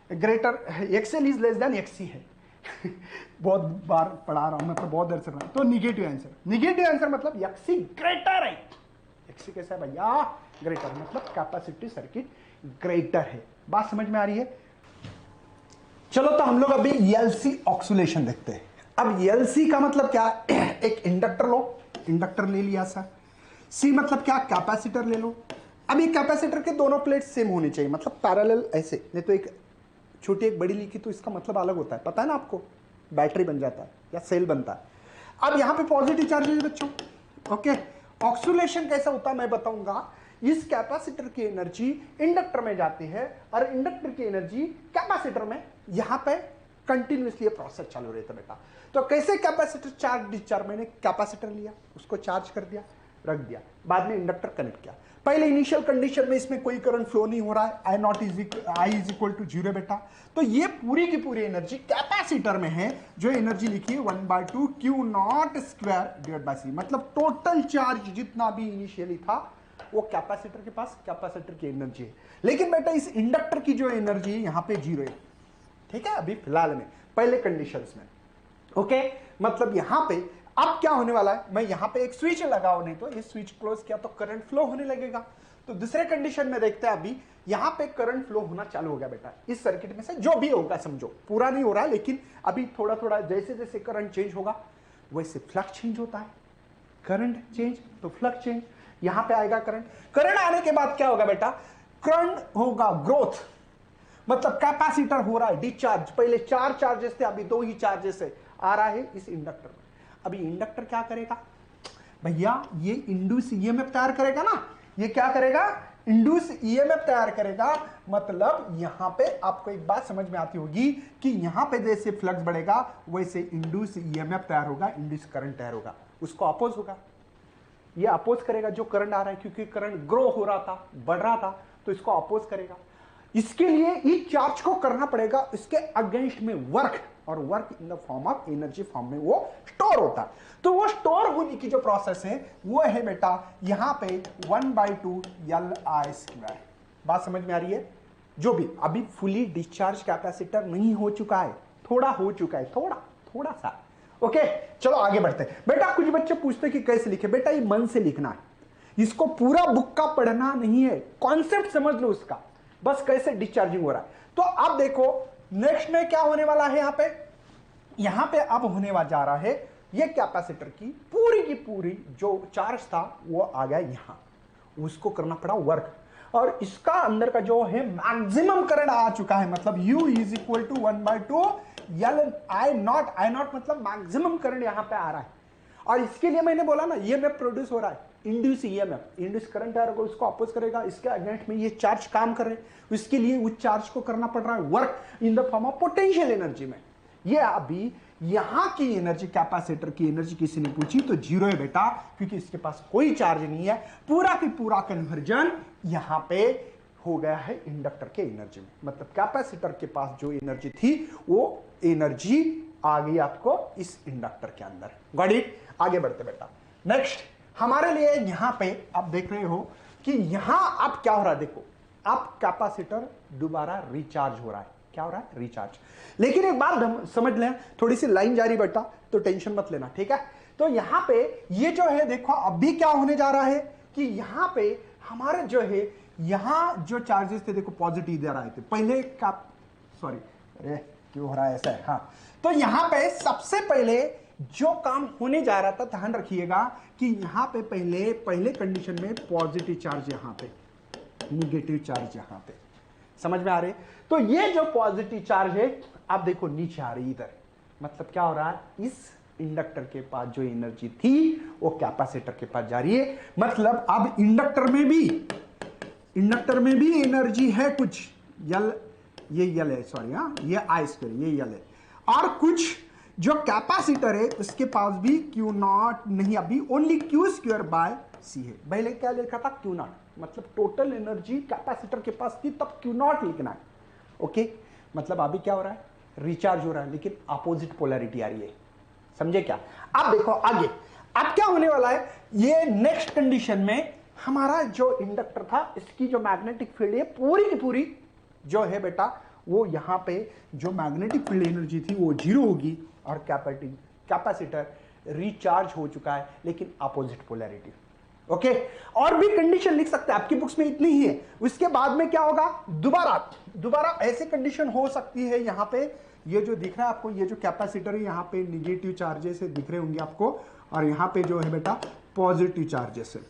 greater, XL is less than एक्ससी है। बहुत बार पढ़ा रहा हूं मैं, तो बहुत देर से रहा हूं। तो निगेटिव आंसर, निगेटिव आंसर मतलब एक्ससी ग्रेटर है। एक्ससी कैसा है भैया? ग्रेटर, मतलब कैपेसिटिव सर्किट ग्रेटर है। बात समझ में आ रही है? चलो तो हम लोग अभी एलसी ऑक्सीलेशन देखते हैं। अब एलसी का मतलब क्या? एक इंडक्टर लो, इंडक्टर ले लिया सर। सी मतलब क्या? कैपेसिटर ले लो। अब ये कैपेसिटर के दोनों प्लेट सेम होनी चाहिए, मतलब पैरेलल ऐसे, नहीं तो एक छोटी एक बड़ी लिखी तो इसका मतलब अलग होता है, पता है ना आपको, बैटरी बन जाता है या सेल बनता है। अब यहाँ पे पॉजिटिव चार्ज है बच्चों, ओके। ऑक्सीलेशन कैसा होता है मैं बताऊंगा। इस कैपेसिटर की एनर्जी इंडक्टर में जाती है और इंडक्टर की एनर्जी कैपेसिटर में यहाँ पे कंटिन्यूसली प्रोसेस चालू रहता है बेटा। तो कैसे कैपेसिटर चार्ज डिस्चार्ज, मैंने कैपेसिटर लिया, उसको चार्ज कर दिया, रख दिया, बाद में इंडक्टर कनेक्ट किया। पहले इनिशियल कंडीशन में इसमें कोई करंट फ्लो नहीं हो रहा है, I naught I is equal to 0 बेटा। तो ये पूरी की पूरी एनर्जी कैपेसिटर में है, जो एनर्जी लिखी है 1/2 Q not square divide bye C। मतलब टोटल चार्ज जितना भी इनिशियली था वो कैपेसिटर के पास, कैपेसिटर की एनर्जी है। लेकिन बेटा इस इंडक्टर की जो एनर्जी है यहाँ पे 0 है, ठीक है, अभी फिलहाल में, पहले कंडीशंस में, ओके। मतलब यहां पे अब क्या होने वाला है, मैं यहां पे एक स्विच लगाऊं, नहीं तो ये स्विच क्लोज किया तो करंट फ्लो होने लगेगा। तो दूसरे कंडीशन में देखते हैं, अभी यहां पे करंट फ्लो होना चालू हो गया बेटा। इस सर्किट में से जो भी होगा, समझो पूरा नहीं हो रहा है, लेकिन अभी थोड़ा थोड़ा जैसे जैसे करंट चेंज होगा वैसे फ्लक्स चेंज होता है। करंट चेंज तो फ्लक्स चेंज, यहां पे आएगा करंट। करंट आने के बाद क्या होगा बेटा, करंट होगा ग्रोथ, मतलब कैपेसिटर हो रहा है डिस्चार्ज। पहले 4 चार्जेस थे, अभी 2 ही चार्जेस है, आ रहा है इस इंडक्टर में। अभी इंडक्टर क्या करेगा भैया, ये इंड्यूस ईएमएफ तैयार करेगा ना, ये क्या करेगा, इंड्यूस ईएमएफ तैयार करेगा। मतलब यहां पे आपको एक बात समझ में आती होगी कि यहां पे जैसे फ्लक्स बढ़ेगा वैसे इंड्यूस ईएमएफ तैयार होगा, इंड्यूस करंट तैयार होगा, उसको अपोज होगा, ये अपोज करेगा जो करंट आ रहा है, क्योंकि करंट ग्रो हो रहा था, बढ़ रहा था, तो इसको अपोज करेगा। इसके लिए इस चार्ज को करना पड़ेगा इसके अगेंस्ट में वर्क, और work in the form of energy form में वो स्टोर होता है। तो वो स्टोर होने की जो प्रोसेस है वो है बेटा यहां पे 1/2 Li²। बात समझ में आ रही है। जो भी अभी फुली डिस्चार्ज कैपेसिटर नहीं हो चुका है, थोड़ा हो चुका है, थोड़ा सा, ओके। चलो आगे बढ़ते हैं बेटा। कुछ बच्चे पूछते कि कैसे लिखे, बेटा ये मन से लिखना है, इसको पूरा बुक का पढ़ना नहीं है, कॉन्सेप्ट समझ लो उसका, बस कैसे डिस्चार्जिंग हो रहा है। तो अब देखो नेक्स्ट में क्या होने वाला है, यहां पे अब होने वाला जा रहा है, ये कैपेसिटर की पूरी जो चार्ज था वो आ गया यहां, उसको करना पड़ा वर्क, और इसका अंदर का जो है मैक्सिमम करंट आ चुका है। मतलब U is equal to 1/2 I nought मतलब मैक्सिमम करंट यहां पे आ रहा है। और इसके लिए मैंने बोला ना ईएमएफ प्रोड्यूस हो रहा है, इंड्यूस ईएमएफ, इंड्यूस करंट आएगा, उसको अपोज करेगा, इसके अगेंस्ट में ये चार्ज काम कर रहे हैं, उसके लिए उस चार्ज को करना पड़ रहा है work in the form of potential energy में। ये अभी यहां की एनर्जी, कैपेसिटर की एनर्जी किसी ने पूछी तो 0 है बेटा, क्योंकि इसके पास कोई चार्ज नहीं है। पूरा की पूरा कन्वर्जन यहां पे हो गया है इंडक्टर के एनर्जी में। मतलब कैपेसिटर के पास जो एनर्जी थी वो एनर्जी आ गई आपको इस इंडक्टर के अंदर। Got it. आगे बढ़ते बेटा। नेक्स्ट हमारे लिए यहां पे आप देख रहे हो कि यहां अब क्या हो रहा है, देखो अब कैपेसिटर दोबारा रिचार्ज हो रहा है। क्या हो रहा है, रिचार्ज। लेकिन एक बात समझ लें, थोड़ी सी लाइन जारी बेटा, तो टेंशन मत लेना, ठीक है। तो यहां पे ये जो है देखो अभी क्या होने जा रहा है कि यहां पे हमारे जो है, यहां जो चार्जेस थे देखो पॉजिटिव दे रहे थे पहले का, सॉरी अरे क्यों हो रहा है ऐसा है, हाँ। तो यहां पे सबसे पहले जो काम होने जा रहा था, ध्यान रखिएगा कि यहां पे पहले कंडीशन में पॉजिटिव चार्ज यहां पे, निगेटिव चार्ज यहां पे, समझ में आ रहे। तो ये जो पॉजिटिव चार्ज है आप देखो नीचे आ रही इधर, मतलब क्या हो रहा है, इस इंडक्टर के पास जो एनर्जी थी वो कैपेसिटर के पास जा रही है। मतलब अब इंडक्टर में भी एनर्जी है कुछ, यल, ये यल है, सॉरी हाँ, ये I², ये यल है, और कुछ जो कैपेसिटर है उसके पास भी Q नॉट नहीं, अभी ओनली Q²/C है। पहले क्या लिखा था, Q नॉट, मतलब टोटल एनर्जी कैपेसिटर के पास थी तब Q नॉट लिखना है, ओके। मतलब अभी क्या हो रहा है, रिचार्ज हो रहा है, लेकिन अपोजिट पोलैरिटी आ रही है, समझे क्या। अब देखो आगे, अब क्या होने वाला है, ये नेक्स्ट कंडीशन में हमारा जो इंडक्टर था इसकी जो मैग्नेटिक फील्ड है पूरी की पूरी जो है बेटा, वो यहां पे जो मैग्नेटिक फील्ड एनर्जी थी वो 0 होगी, और कैपेसिटर रिचार्ज हो चुका है लेकिन अपोजिट पोलैरिटी, ओके। और भी कंडीशन लिख सकते हैं, आपकी बुक्स में इतनी ही है। उसके बाद में क्या होगा, दोबारा ऐसी कंडीशन हो सकती है। यहां पे ये जो दिख रहा है आपको, ये जो कैपेसिटर है यहां पे निगेटिव चार्जेस है, दिख रहे होंगे आपको, और यहां पे जो है बेटा पॉजिटिव चार्जेस है,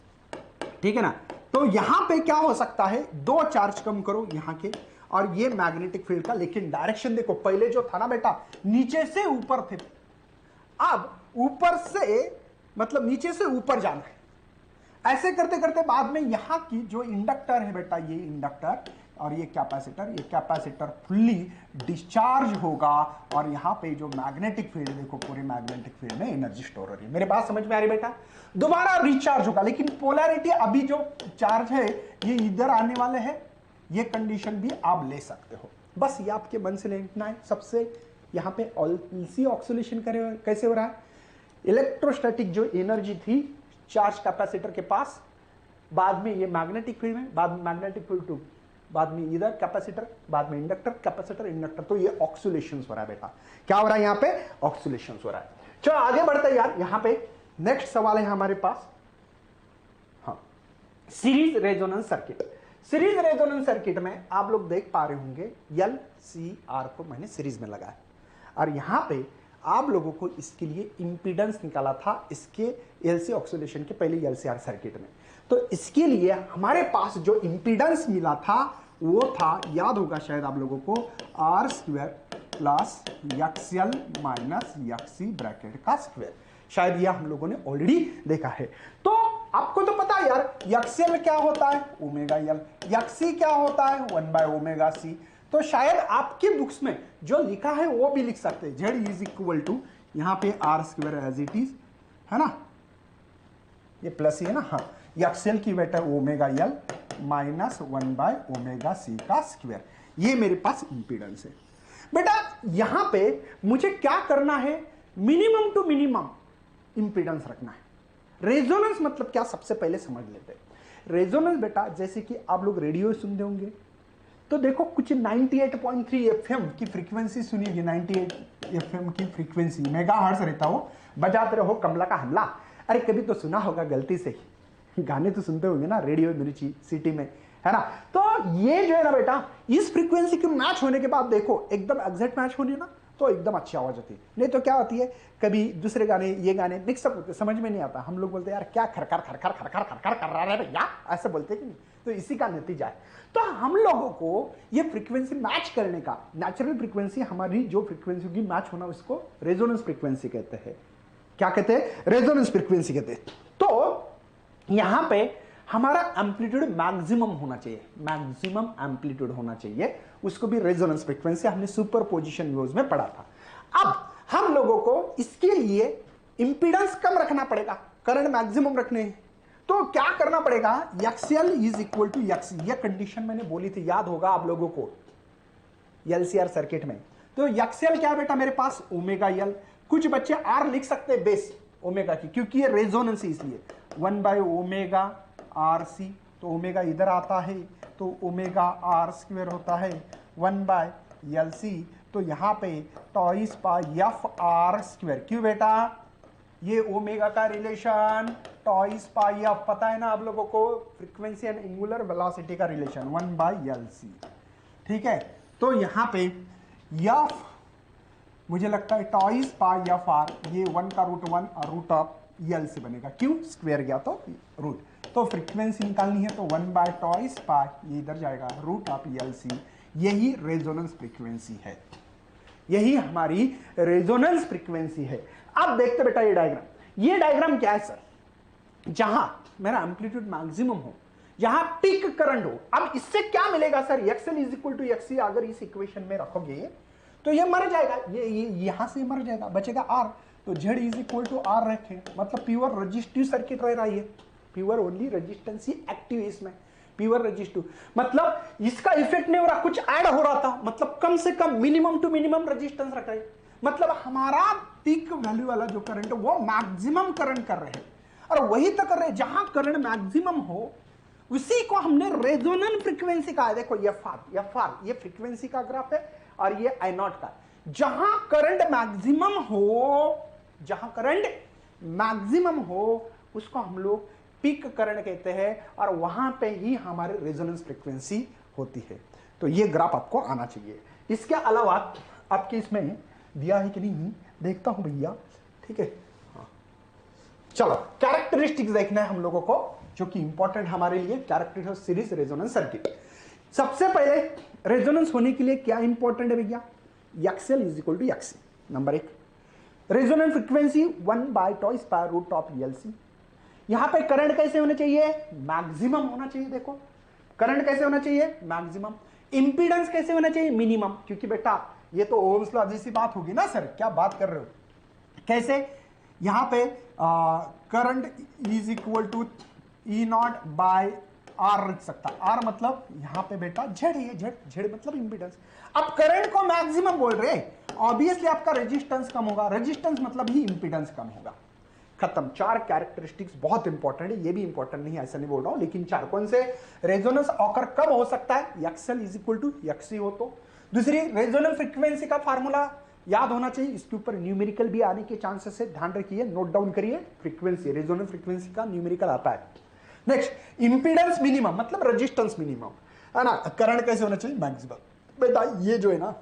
ठीक है ना। तो यहां पे क्या हो सकता है, 2 चार्ज कम करो यहां के, और ये मैग्नेटिक फील्ड का, लेकिन डायरेक्शन देखो, पहले जो था ना बेटा नीचे से ऊपर थे, अब ऊपर से मतलब नीचे से ऊपर जाना है। ऐसे करते करते बाद में यहां की जो इंडक्टर है बेटा, ये इंडक्टर और ये कैपेसिटर फुल्ली डिस्चार्ज होगा और यहां पे जो मैग्नेटिक फील्ड देखो, पूरे मैग्नेटिक फील्ड में एनर्जी स्टोर हो रही है। मेरे बात समझ में आ रही बेटा? दोबारा रिचार्ज होगा, लेकिन पोलैरिटी अभी जो चार्ज है ये इधर आने वाले है, ये कंडीशन भी आप ले सकते हो। बस ये आपके मन से लेना है। सबसे यहां पे एलसी ऑक्सीलेशन कैसे हो रहा है? इलेक्ट्रोस्टैटिक जो एनर्जी थी चार्ज कैपेसिटर के पास, बाद में ये मैग्नेटिक फील्ड में, बाद में मैग्नेटिक फील्ड टू, बाद में इधर कैपेसिटर, बाद में इंडक्टर, कैपेसिटर, इंडक्टर, तो ये ऑक्सीलेशंस हो रहा है बेटा। क्या हो रहा है यहाँ पे? ऑक्सीलेशंस हो रहा है। चलो आगे बढ़ते हैं यार। यहाँ पे नेक्स्ट सवाल है हमारे पास, हाँ, series resonance circuit. Series resonance circuit में आप लोग देख पा रहे होंगे एल सी आर को मैंने सीरीज में लगाया और यहां पे आप लोगों को इसके लिए इंपीडेंस निकाला था इसके एलसी ऑक्सीलेशन के पहले एलसीआर सर्किट में। तो इसके लिए हमारे पास जो इंपीडेंस मिला था वो था, याद होगा शायद आप लोगों को, R square plus XL minus XC bracket का स्क्वायर। शायद यह हम लोगों ने ऑलरेडी देखा है। तो आपको तो पता है यार एक्सएल क्या होता है? Omega L. एक्सी क्या होता है? 1/ओमेगा सी। तो शायद आपकी बुक्स में जो लिखा है वो भी लिख सकते हैं, जेड इज इक्वल टू यहां पे R square as it is, है ना, ये प्लस ही है ना, हाँ, एक्सएल की बेटा ओमेगा एल माइनस 1/ओमेगा सी का स्क्वायर। ये मेरे पास इंपीडेंस है बेटा। यहां पे मुझे क्या करना है? मिनिमम टू मिनिमम इंपीडेंस रखना है। रेजोनेंस मतलब क्या, सबसे पहले समझ लेते हैं। रेजोनेंस बेटा जैसे कि आप लोग रेडियो सुनते होंगे तो देखो कुछ 98.3 एफएम की फ्रीक्वेंसी सुनिएगी, 98 एफएम की फ्रीक्वेंसी, मेगाहर्ट्ज रहता हो, बजाते रहो कमला का हमला। अरे कभी तो सुना होगा गलती से, गाने तो सुनते होंगे ना रेडियो मिर्ची सिटी में, है ना। तो ये जो है ना बेटा, इस फ्रीक्वेंसी के मैच होने के बाद देखो एकदम एग्जैक्ट मैच होने ना तो एकदम अच्छी आवाज होती है। नहीं तो क्या होती है, कभी दूसरे गाने ये गाने मिक्सअप होते, समझ में नहीं आता। हम लोग बोलते हैं यार क्या खरखर खरखर खरखर खरखर कर रहा है भैया, ऐसे बोलते कि नहीं। तो इसी का नतीजा है। तो हम लोगों को ये फ्रीक्वेंसी मैच करने का, नेचुरल फ्रीक्वेंसी हमारी जो फ्रीक्वेंसी की मैच होना, उसको रेजोनेंस फ्रीक्वेंसी कहते हैं। क्या कहते हैं? रेजोनेंस फ्रीक्वेंसी कहते हैं। तो यहां पे हमारा एम्पलीट्यूड मैक्सिमम होना चाहिए, मैक्सिमम एम्पलीट्यूड होना चाहिए, उसको भी रेजोनेंस फ्रीक्वेंसी हमने सुपरपोजिशन यूज में पढ़ा था। अब हम लोगों को इसके लिए इंपीडेंस कम रखना पड़ेगा, करंट मैक्सिमम रखने हैं। तो क्या करना पड़ेगा? XL is equal to XC, ये कंडीशन मैंने बोली थी, याद होगा आप लोगों को एलसीआर सर्किट में। तो एक्सएल क्या है बेटा मेरे पास? Omega L. कुछ बच्चे आर लिख सकते हैं बेस ओमेगा की, क्योंकि ये रेजोनेंस है इसलिए 1/ओमेगा आर सी। तो ओमेगा इधर आता है तो ओमेगा आर स्क्वायर होता है 1/एलसी। तो यहां पे twice pi F are square. क्यों बेटा? ये ओमेगा का रिलेशन टॉइस पाई एफ, पता है ना आप लोगों को, फ्रीक्वेंसी एंड एंगुलर वेलोसिटी का रिलेशन 1/एलसी। ठीक है, तो यहां पे एफ मुझे लगता है टॉइस पाई एफ आर, ये 1 का रूट 1 और रूट ऑफ एल से बनेगा। क्यों? स्क्वायर गया तो रूट। तो फ्रीक्वेंसी निकालनी है तो 1/टॉइस पाई, ये इधर जाएगा, रूट ऑफ एल सी। यही रेजोनेंस फ्रीक्वेंसी है, यही हमारी रेजोनेंस फ्रीक्वेंसी है। अब देखते बेटा ये डायग्राम, ये डायग्राम क्या है सर? जहां मेरा एम्पलीट्यूड मैक्सिमम हो, जहां पीक करंट हो। अब इससे क्या मिलेगा sir? XL is equal to XC अगर इस इक्वेशन में रखोगे तो ये मर जाएगा, ये यहां से मर जाएगा, बचेगा आर। तो Z is equal to R रखे, मतलब प्योर रजिस्टिव सर्किट रह रहा है, प्योर ओनली रेजिस्टेंस ही एक्टिव है इसमें, प्योर रजिस्टिव। मतलब इसका इफेक्ट नहीं हो रहा, कुछ ऐड हो रहा था, मतलब कम से कम मिनिमम टू मिनिमम रेजिस्टेंस रख रहे हैं। मतलब हमारा पीक वैल्यू वाला जो करंट है वो मैक्सिमम करंट कर रहे हैं, और वही तक कर रहे हैं जहां करंट मैक्सिमम हो, उसी को हमने रेजोनेंस फ्रीक्वेंसी कहा है। देखो एफ आर ये फ्रीक्वेंसी का ग्राफ है और ये आई नॉट का। जहां करंट मैक्सिमम हो, जहां करंट मैक्सिमम हो उसको हम लोग पीक करंट कहते हैं, और वहां पे ही हमारे रेजोनेंस फ्रीक्वेंसी होती है। तो ये ग्राफ आपको आना चाहिए। इसके अलावा आपके इसमें दिया है कि नहीं देखता हूं भैया, ठीक है। हाँ, चलो कैरेक्टरिस्टिक्स देखना है हम लोगों को, जो कि इंपॉर्टेंट हमारे लिए, कैरेक्टरिस्टिक्स सीरीज रेजोनेंस सर्किट। सबसे पहले रेजोनेंस होने के लिए क्या इंपॉर्टेंट है भैया? X L is equal to X C, number एक। Resonance frequency 1/√LC। यहां पे करंट कैसे होना चाहिए? मैक्सिमम होना चाहिए। देखो करंट कैसे होना चाहिए? मैक्सिमम। इंपीडेंस कैसे होना चाहिए? मिनिमम। क्योंकि बेटा ये तो ओम्स लॉ जैसी बात होगी ना सर, क्या बात कर रहे हो? कैसे? यहां पे current is equal to E0/R रख सकता। R मतलब यहां पे बेटा Z है, Z मतलब इंपीडेंस। अब करंट को मैक्सिमम बोल रहे, ऑब्वियसली आपका रेजिस्टेंस कम होगा, रेजिस्टेंस मतलब ही इंपीडेंस कम होगा। खत्म। चार कैरेक्टरिस्टिक्स बहुत इंपॉर्टेंट है, ये भी इंपॉर्टेंट नहीं है ऐसा नहीं बोल रहा हूं, लेकिन चार कौन से? रेजोनेंस ऑकर कब हो सकता है? XL is equal to XC हो तो। दूसरी, रेजोनेंस फ्रीक्वेंसी का फार्मूला याद होना चाहिए, इसके ऊपर न्यूमेरिकल भी आने के चांसेस है, ध्यान रखिए, नोट डाउन करिए। फ्रीक्वेंसी, रेजोनेंस फ्रीक्वेंसी का न्यूमेरिकल आता है। नेक्स्ट, इंपीडेंस मिनिमम मतलब रेजिस्टेंस मिनिमम, है ना। करंट कैसे होना चाहिए? मैक्सिमम। बेटा ये जो है ना,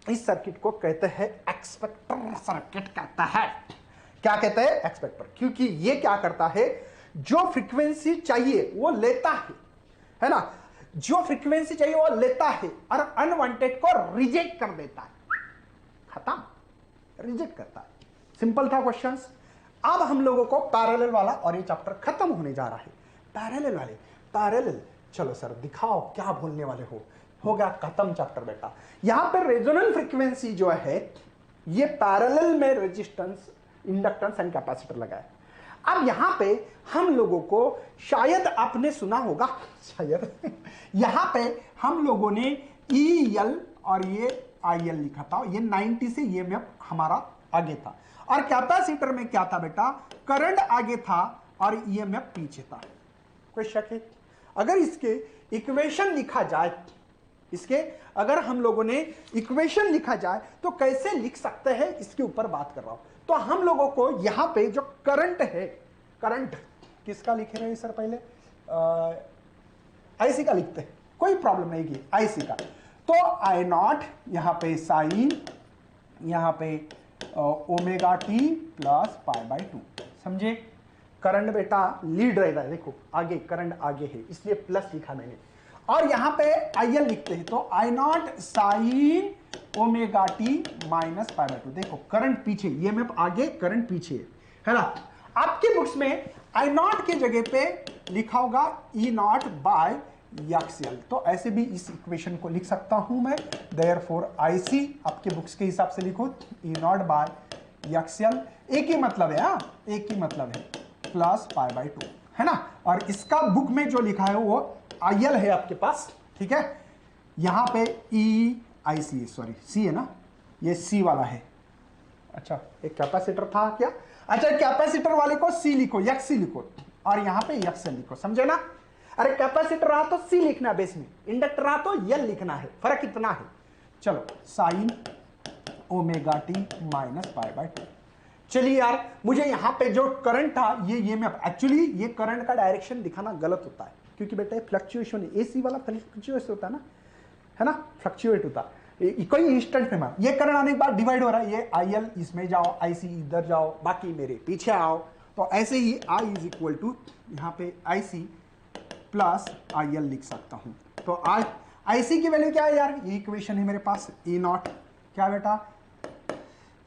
इस सर्किट को कहते हैं एक्सपेक्टर सर्किट कहता है। क्या कहते हैं? एक्सपेक्टर। क्योंकि ये क्या करता है, जो फ्रीक्वेंसी चाहिए वो लेता है ना, जो फ्रीक्वेंसी चाहिए वो लेता है और अनवांटेड को रिजेक्ट कर देता है। खत्म, रिजेक्ट करता है। सिंपल था क्वेश्चंस। अब हम लोगों को पैरेलल वाला, और ये चैप्टर खत्म होने जा रहा है। पैरेलल वाले, पैरेलल, चलो सर दिखाओ क्या बोलने वाले हो गया खत्म चैप्टर बेटा। यहां पर रेजोनेंस फ्रीक्वेंसी जो है, ये पैरेलल में रेजिस्टेंस, इंडक्टेंस एंड कैपेसिटर लगाए। अब यहां पे हम लोगों को, शायद आपने सुना होगा, शायद यहां पे हम लोगों ने EL और ये IL लिखा था, ये 90 से EMF हमारा आगे था, और कैपेसिटर में क्या था बेटा? करंट आगे था और EMF पीछे था। कोई शक है? अगर इसके इक्वेशन लिखा जाए, इसके अगर हम लोगों ने इक्वेशन लिखा जाए तो कैसे लिख सकते हैं, इसके ऊपर बात कर रहा हूं। तो हम लोगों को यहां पे जो करंट है, करंट किसका लिखे रहे सर? पहले IC का लिखते हैं, कोई प्रॉब्लम नहीं की, IC का। तो I0 यहां पे साइन, यहां पे ओमेगा टी प्लस π/2, समझे। करंट बेटा लीड रहेगा, देखो आगे करंट आगे है, इसलिए प्लस लिखा मैंने। और यहां पे IL लिखते हैं, तो I0 sign omega T minus π/2। देखो करंट पीछे, EMF आगे, करंट पीछे, है ना। आपके बुक्स में I0 के जगह पे लिखा होगा E0/XL, तो ऐसे भी इस इक्वेशन को लिख सकता हूं मैं। देयरफॉर IC आपके बुक्स के हिसाब से लिखो E0/XL, एक ही मतलब है, एक ही मतलब है, प्लस π/2, है ना। और इसका बुक में जो लिखा है वो IL है आपके पास, ठीक है। यहां पे EIC, सॉरी C है ना, ये C वाला है। अच्छा, एक कैपेसिटर था क्या? अच्छा, कैपेसिटर वाले को C लिखो, XC लिखो, और यहां पे XL लिखो, समझे ना। अरे कैपेसिटर रहा तो C लिखना बेस में, इंडक्टर रहा तो L लिखना है, फर्क इतना है। चलो, साइन ओमेगा टी माइनस π/2। चलिए यार, मुझे यहां पे जो करंट था, ये EMF, एक्चुअली ये करंट का डायरेक्शन दिखाना गलत होता है, क्योंकि बेटा ये फ्लक्चुएशन है, AC वाला फ्लक्चुएशन होता है ना, है ना, फ्लक्चुएट होता है कोई इंस्टेंट में। ये करंट आने के बाद डिवाइड हो रहा है, ये IL इसमें जाओ, IC इधर जाओ, बाकी मेरे पीछे आओ। तो ऐसे ही I इज इक्वल टू यहाँ पे IC प्लस IL लिख सकता हूं। तो IC की वैल्यू क्या है यार? ये इक्वेशन है मेरे पास, E0 क्या बेटा?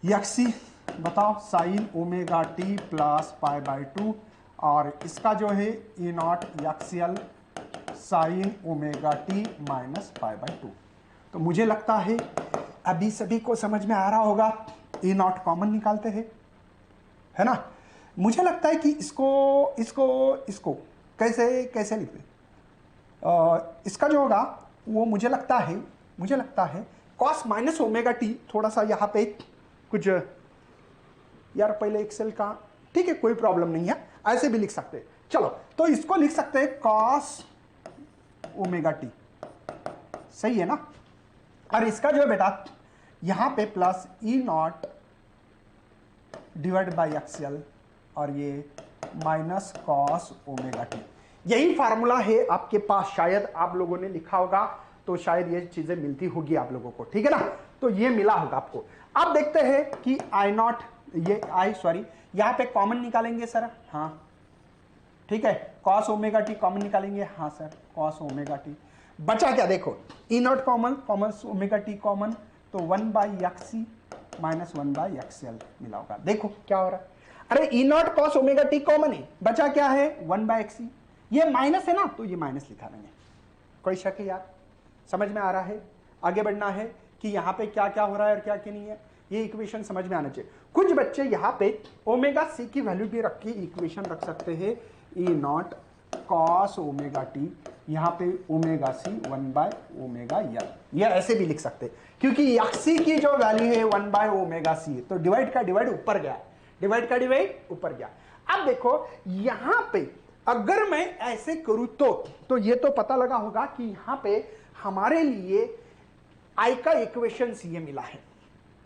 XC बताओ, साइन ओमेगा टी प्लस π/2, और इसका जो है E0 XL sine omega T minus π/2। तो मुझे लगता है अभी सभी को समझ में आ रहा होगा। E0 कॉमन निकालते हैं, है ना। मुझे लगता है कि इसको कैसे कैसे लिखते, इसका जो होगा वो मुझे लगता है कॉस माइनस ओमेगा टी, थोड़ा सा यहाँ पे कुछ यार, पहले एक्सेल का, ठीक है कोई प्रॉब्लम नहीं है, ऐसे भी लिख सकते हैं। चलो, तो इसको लिख सकते हैं कॉस ओमेगा टी, सही है ना। और इसका जो है बेटा यहां पे plus E0 divide by XL, और ये माइनस कॉस ओमेगा टी। यही फार्मूला है आपके पास, शायद आप लोगों ने लिखा होगा, तो शायद ये चीजें मिलती होगी आप लोगों को, ठीक है ना। तो ये मिला होगा आपको। अब देखते हैं कि I0, ये यहां पे कॉमन निकालेंगे सर, हाँ ठीक है, कॉस ओमेगा टी कॉमन निकालेंगे, हाँ सर, कॉस ओमेगा टी। बचा क्या देखो, E naught common, common omega T common, तो 1/xc माइनस 1/xl मिला होगा। देखो क्या हो रहा है, अरे E naught cos omega T common है, बचा क्या है 1/xc, ये माइनस है ना तो ये माइनस लिखा देंगे। कोई शक है यार, समझ में आ रहा है? आगे बढ़ना है कि यहाँ पे क्या क्या हो रहा है और क्या क्या नहीं है, ये इक्वेशन समझ में आना चाहिए। कुछ बच्चे यहाँ पे ओमेगा सी की वैल्यू भी रख के इक्वेशन रख सकते हैं, ई नॉट कॉस ओमेगा टी, यहाँ पे ओमेगा सी 1/ओमेगा, ये ऐसे भी लिख सकते हैं क्योंकि एक्सी की जो वैल्यू है 1/ओमेगा सी, तो डिवाइड का डिवाइड ऊपर गया, डिवाइड का डिवाइड ऊपर गया। अब देखो यहां पे अगर मैं ऐसे करूं तो ये तो पता लगा होगा कि यहां पे हमारे लिए आई का इक्वेशन ये मिला है।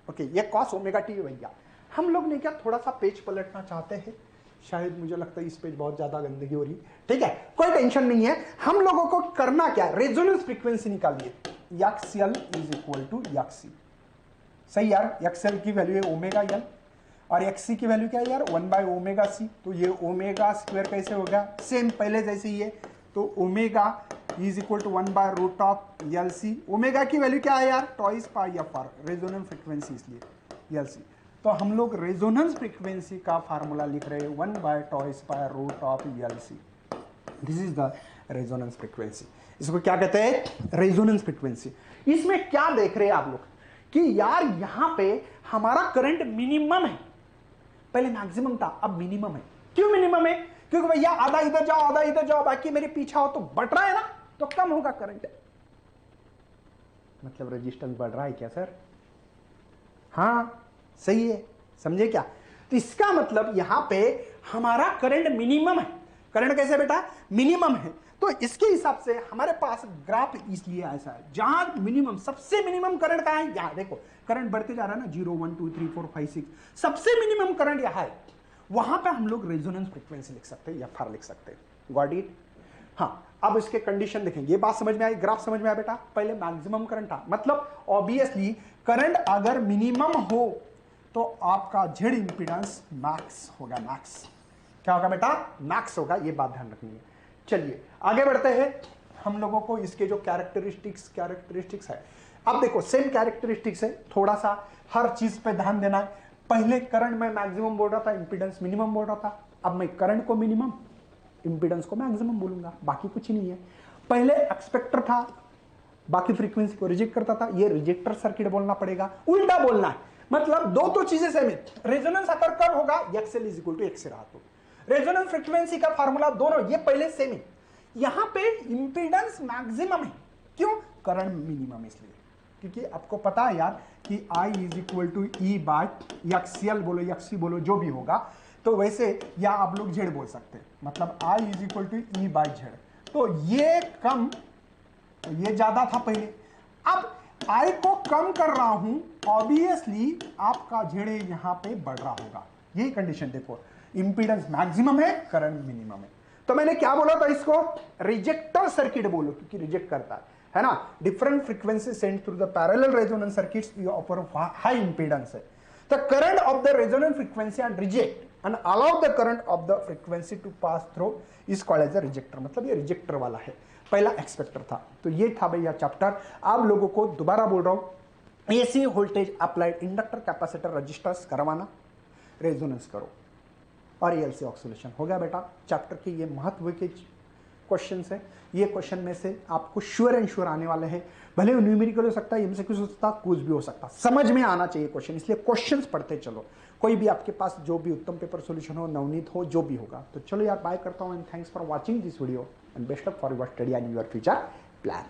ओके, ये कॉस ओमेगा टी भैया, हम लोग ने क्या थोड़ा सा पेज पलटना चाहते हैं, शायद मुझे लगता है इस पेज बहुत ज्यादा गंदगी हो रही है, ठीक है कोई टेंशन नहीं है। हम लोगों को करना क्या, रेजोनेंस फ्रीक्वेंसी निकालिए, XL is equal to XC, सही यार, XL की वैल्यू है ओमेगा एल और XC की वैल्यू क्या है यार 1/ओमेगा-c, तो ये ओमेगा स्क्वायर कैसे होगा, सेम पहले जैसे ही है, तो omega is equal to 1/√LC, ओमेगा की वैल्यू क्या है यार twice pi F R, resonance frequency इसलिए LC, तो हम लोग रेजोनेंस फ्रीक्वेंसी का फार्मूला लिख रहे हैं 1/टॉइस/√LC, this is the resonance frequency. इसको क्या कहते हैं, रेजोनेंस फ्रीक्वेंसी। इसमें क्या देख रहे हैं आप लोग कि यार यहां पे हमारा करंट मिनिमम है, पहले मैक्सिमम था अब मिनिमम है। क्यों मिनिमम है, क्योंकि भैया आधा इधर जाओ आधा इधर जाओ, बाकी मेरे पीछा हो तो बढ़ रहा है ना, तो कम होगा करंट, मतलब रेजिस्टेंस बढ़ रहा है क्या सर, हाँ सही है, समझे क्या? तो इसका मतलब यहां पे हमारा करंट मिनिमम है। करंट कैसे बेटा, मिनिमम है, तो इसके हिसाब से हमारे पास ग्राफ इसलिए ऐसा है जहां मिनिमम, सबसे मिनिमम करंट कहां है, यहां देखो करंट बढ़ते जा रहा है ना, 0 1 2 3 4 5 6, सबसे मिनिमम करंट यहां है, वहां पे हम लोग रेजोनेंस फ्रीक्वेंसी लिख सकते हैं या फार लिख सकते हैं। Got it? हाँ, अब इसके कंडीशन देखेंगे, ये बात समझ में आई, ग्राफ समझ में आया बेटा। पहले मैक्सिमम करंट था, मतलब ऑब्वियसली करंट अगर मिनिमम हो तो आपका जेड इंपीडेंस मैक्स होगा, मैक्स क्या होगा बेटा, मैक्स होगा, ये बात ध्यान रखनी है। चलिए आगे बढ़ते हैं, हम लोगों को इसके जो कैरेक्टरिस्टिक्स है, अब देखो सेम कैरेक्टरिस्टिक्स है, थोड़ा सा हर चीज पे ध्यान देना है। पहले करंट में मैक्सिमम बोल रहा था, इंपीडेंस मिनिमम बोल रहा था, अब मैं करंट को मिनिमम, इंपीडेंस को मैक्सिमम बोलूंगा, बाकी कुछ नहीं है। पहले एक्सपेक्टर था, बाकी फ्रीक्वेंसी को रिजेक्ट करता था, ये रिजेक्टर सर्किट बोलना पड़ेगा, उल्टा बोलना है, मतलब दो तो चीजें सेम है। रेजोनेंस अगर कब होगा, XL is equal to XC रहा तो रेजोनेंस फ्रीक्वेंसी का फार्मूला दोनों ये पहले सेम है। यहां पे इंपीडेंस मैक्सिमम है, क्यों, करंट मिनिमम इसलिए, क्योंकि आपको पता है यार कि I is equal to E/XL बोलो XC बोलो जो भी होगा, तो वैसे या आप लोग Z बोल सकते हैं, मतलब I is equal to E/Z, तो ये कम, तो ये ज्यादा था पहले, अब I को कम कर रहा हूं, ऑब्वियसली आपका Z यहां पे बढ़ रहा होगा, यही कंडीशन देखो, इंपीडेंस मैक्सिमम है, करंट मिनिमम है। तो मैंने क्या बोला था, इसको रिजेक्टर सर्किट बोलो, क्योंकि रिजेक्ट करता है ना, different frequency send through the parallel resonance circuits offer high impedance है। The current of the resonance frequency and reject and allow the current of the frequency to pass through is called as a rejecter, मतलब ये ejector वाला है, पहला एक्सपेक्टर था। तो ये था भैया चैप्टर। आप लोगों को दोबारा बोल रहा हूं, AC voltage applied inductor capacitor resistors करवाना, रेजोनेंस करो और एलसी ऑक्सीलेशन हो गया बेटा। चैप्टर के ये महत्व के क्वेश्चन है, ये क्वेश्चन में से आपको श्योर एंड श्योर आने वाले हैं, भले न्यूमेरिकल हो सकता है, एमसीक्यू हो सकता है, कुछ भी हो सकता है, समझ में आना चाहिए क्वेश्चन, इसलिए क्वेश्चंस पढ़ते चलो। कोई भी आपके पास जो भी उत्तम पेपर सॉल्यूशन हो, नवनीत हो, जो भी होगा। तो चलो यार बाय करता हूं, and thanks for watching this video and best of for your study and your future plan.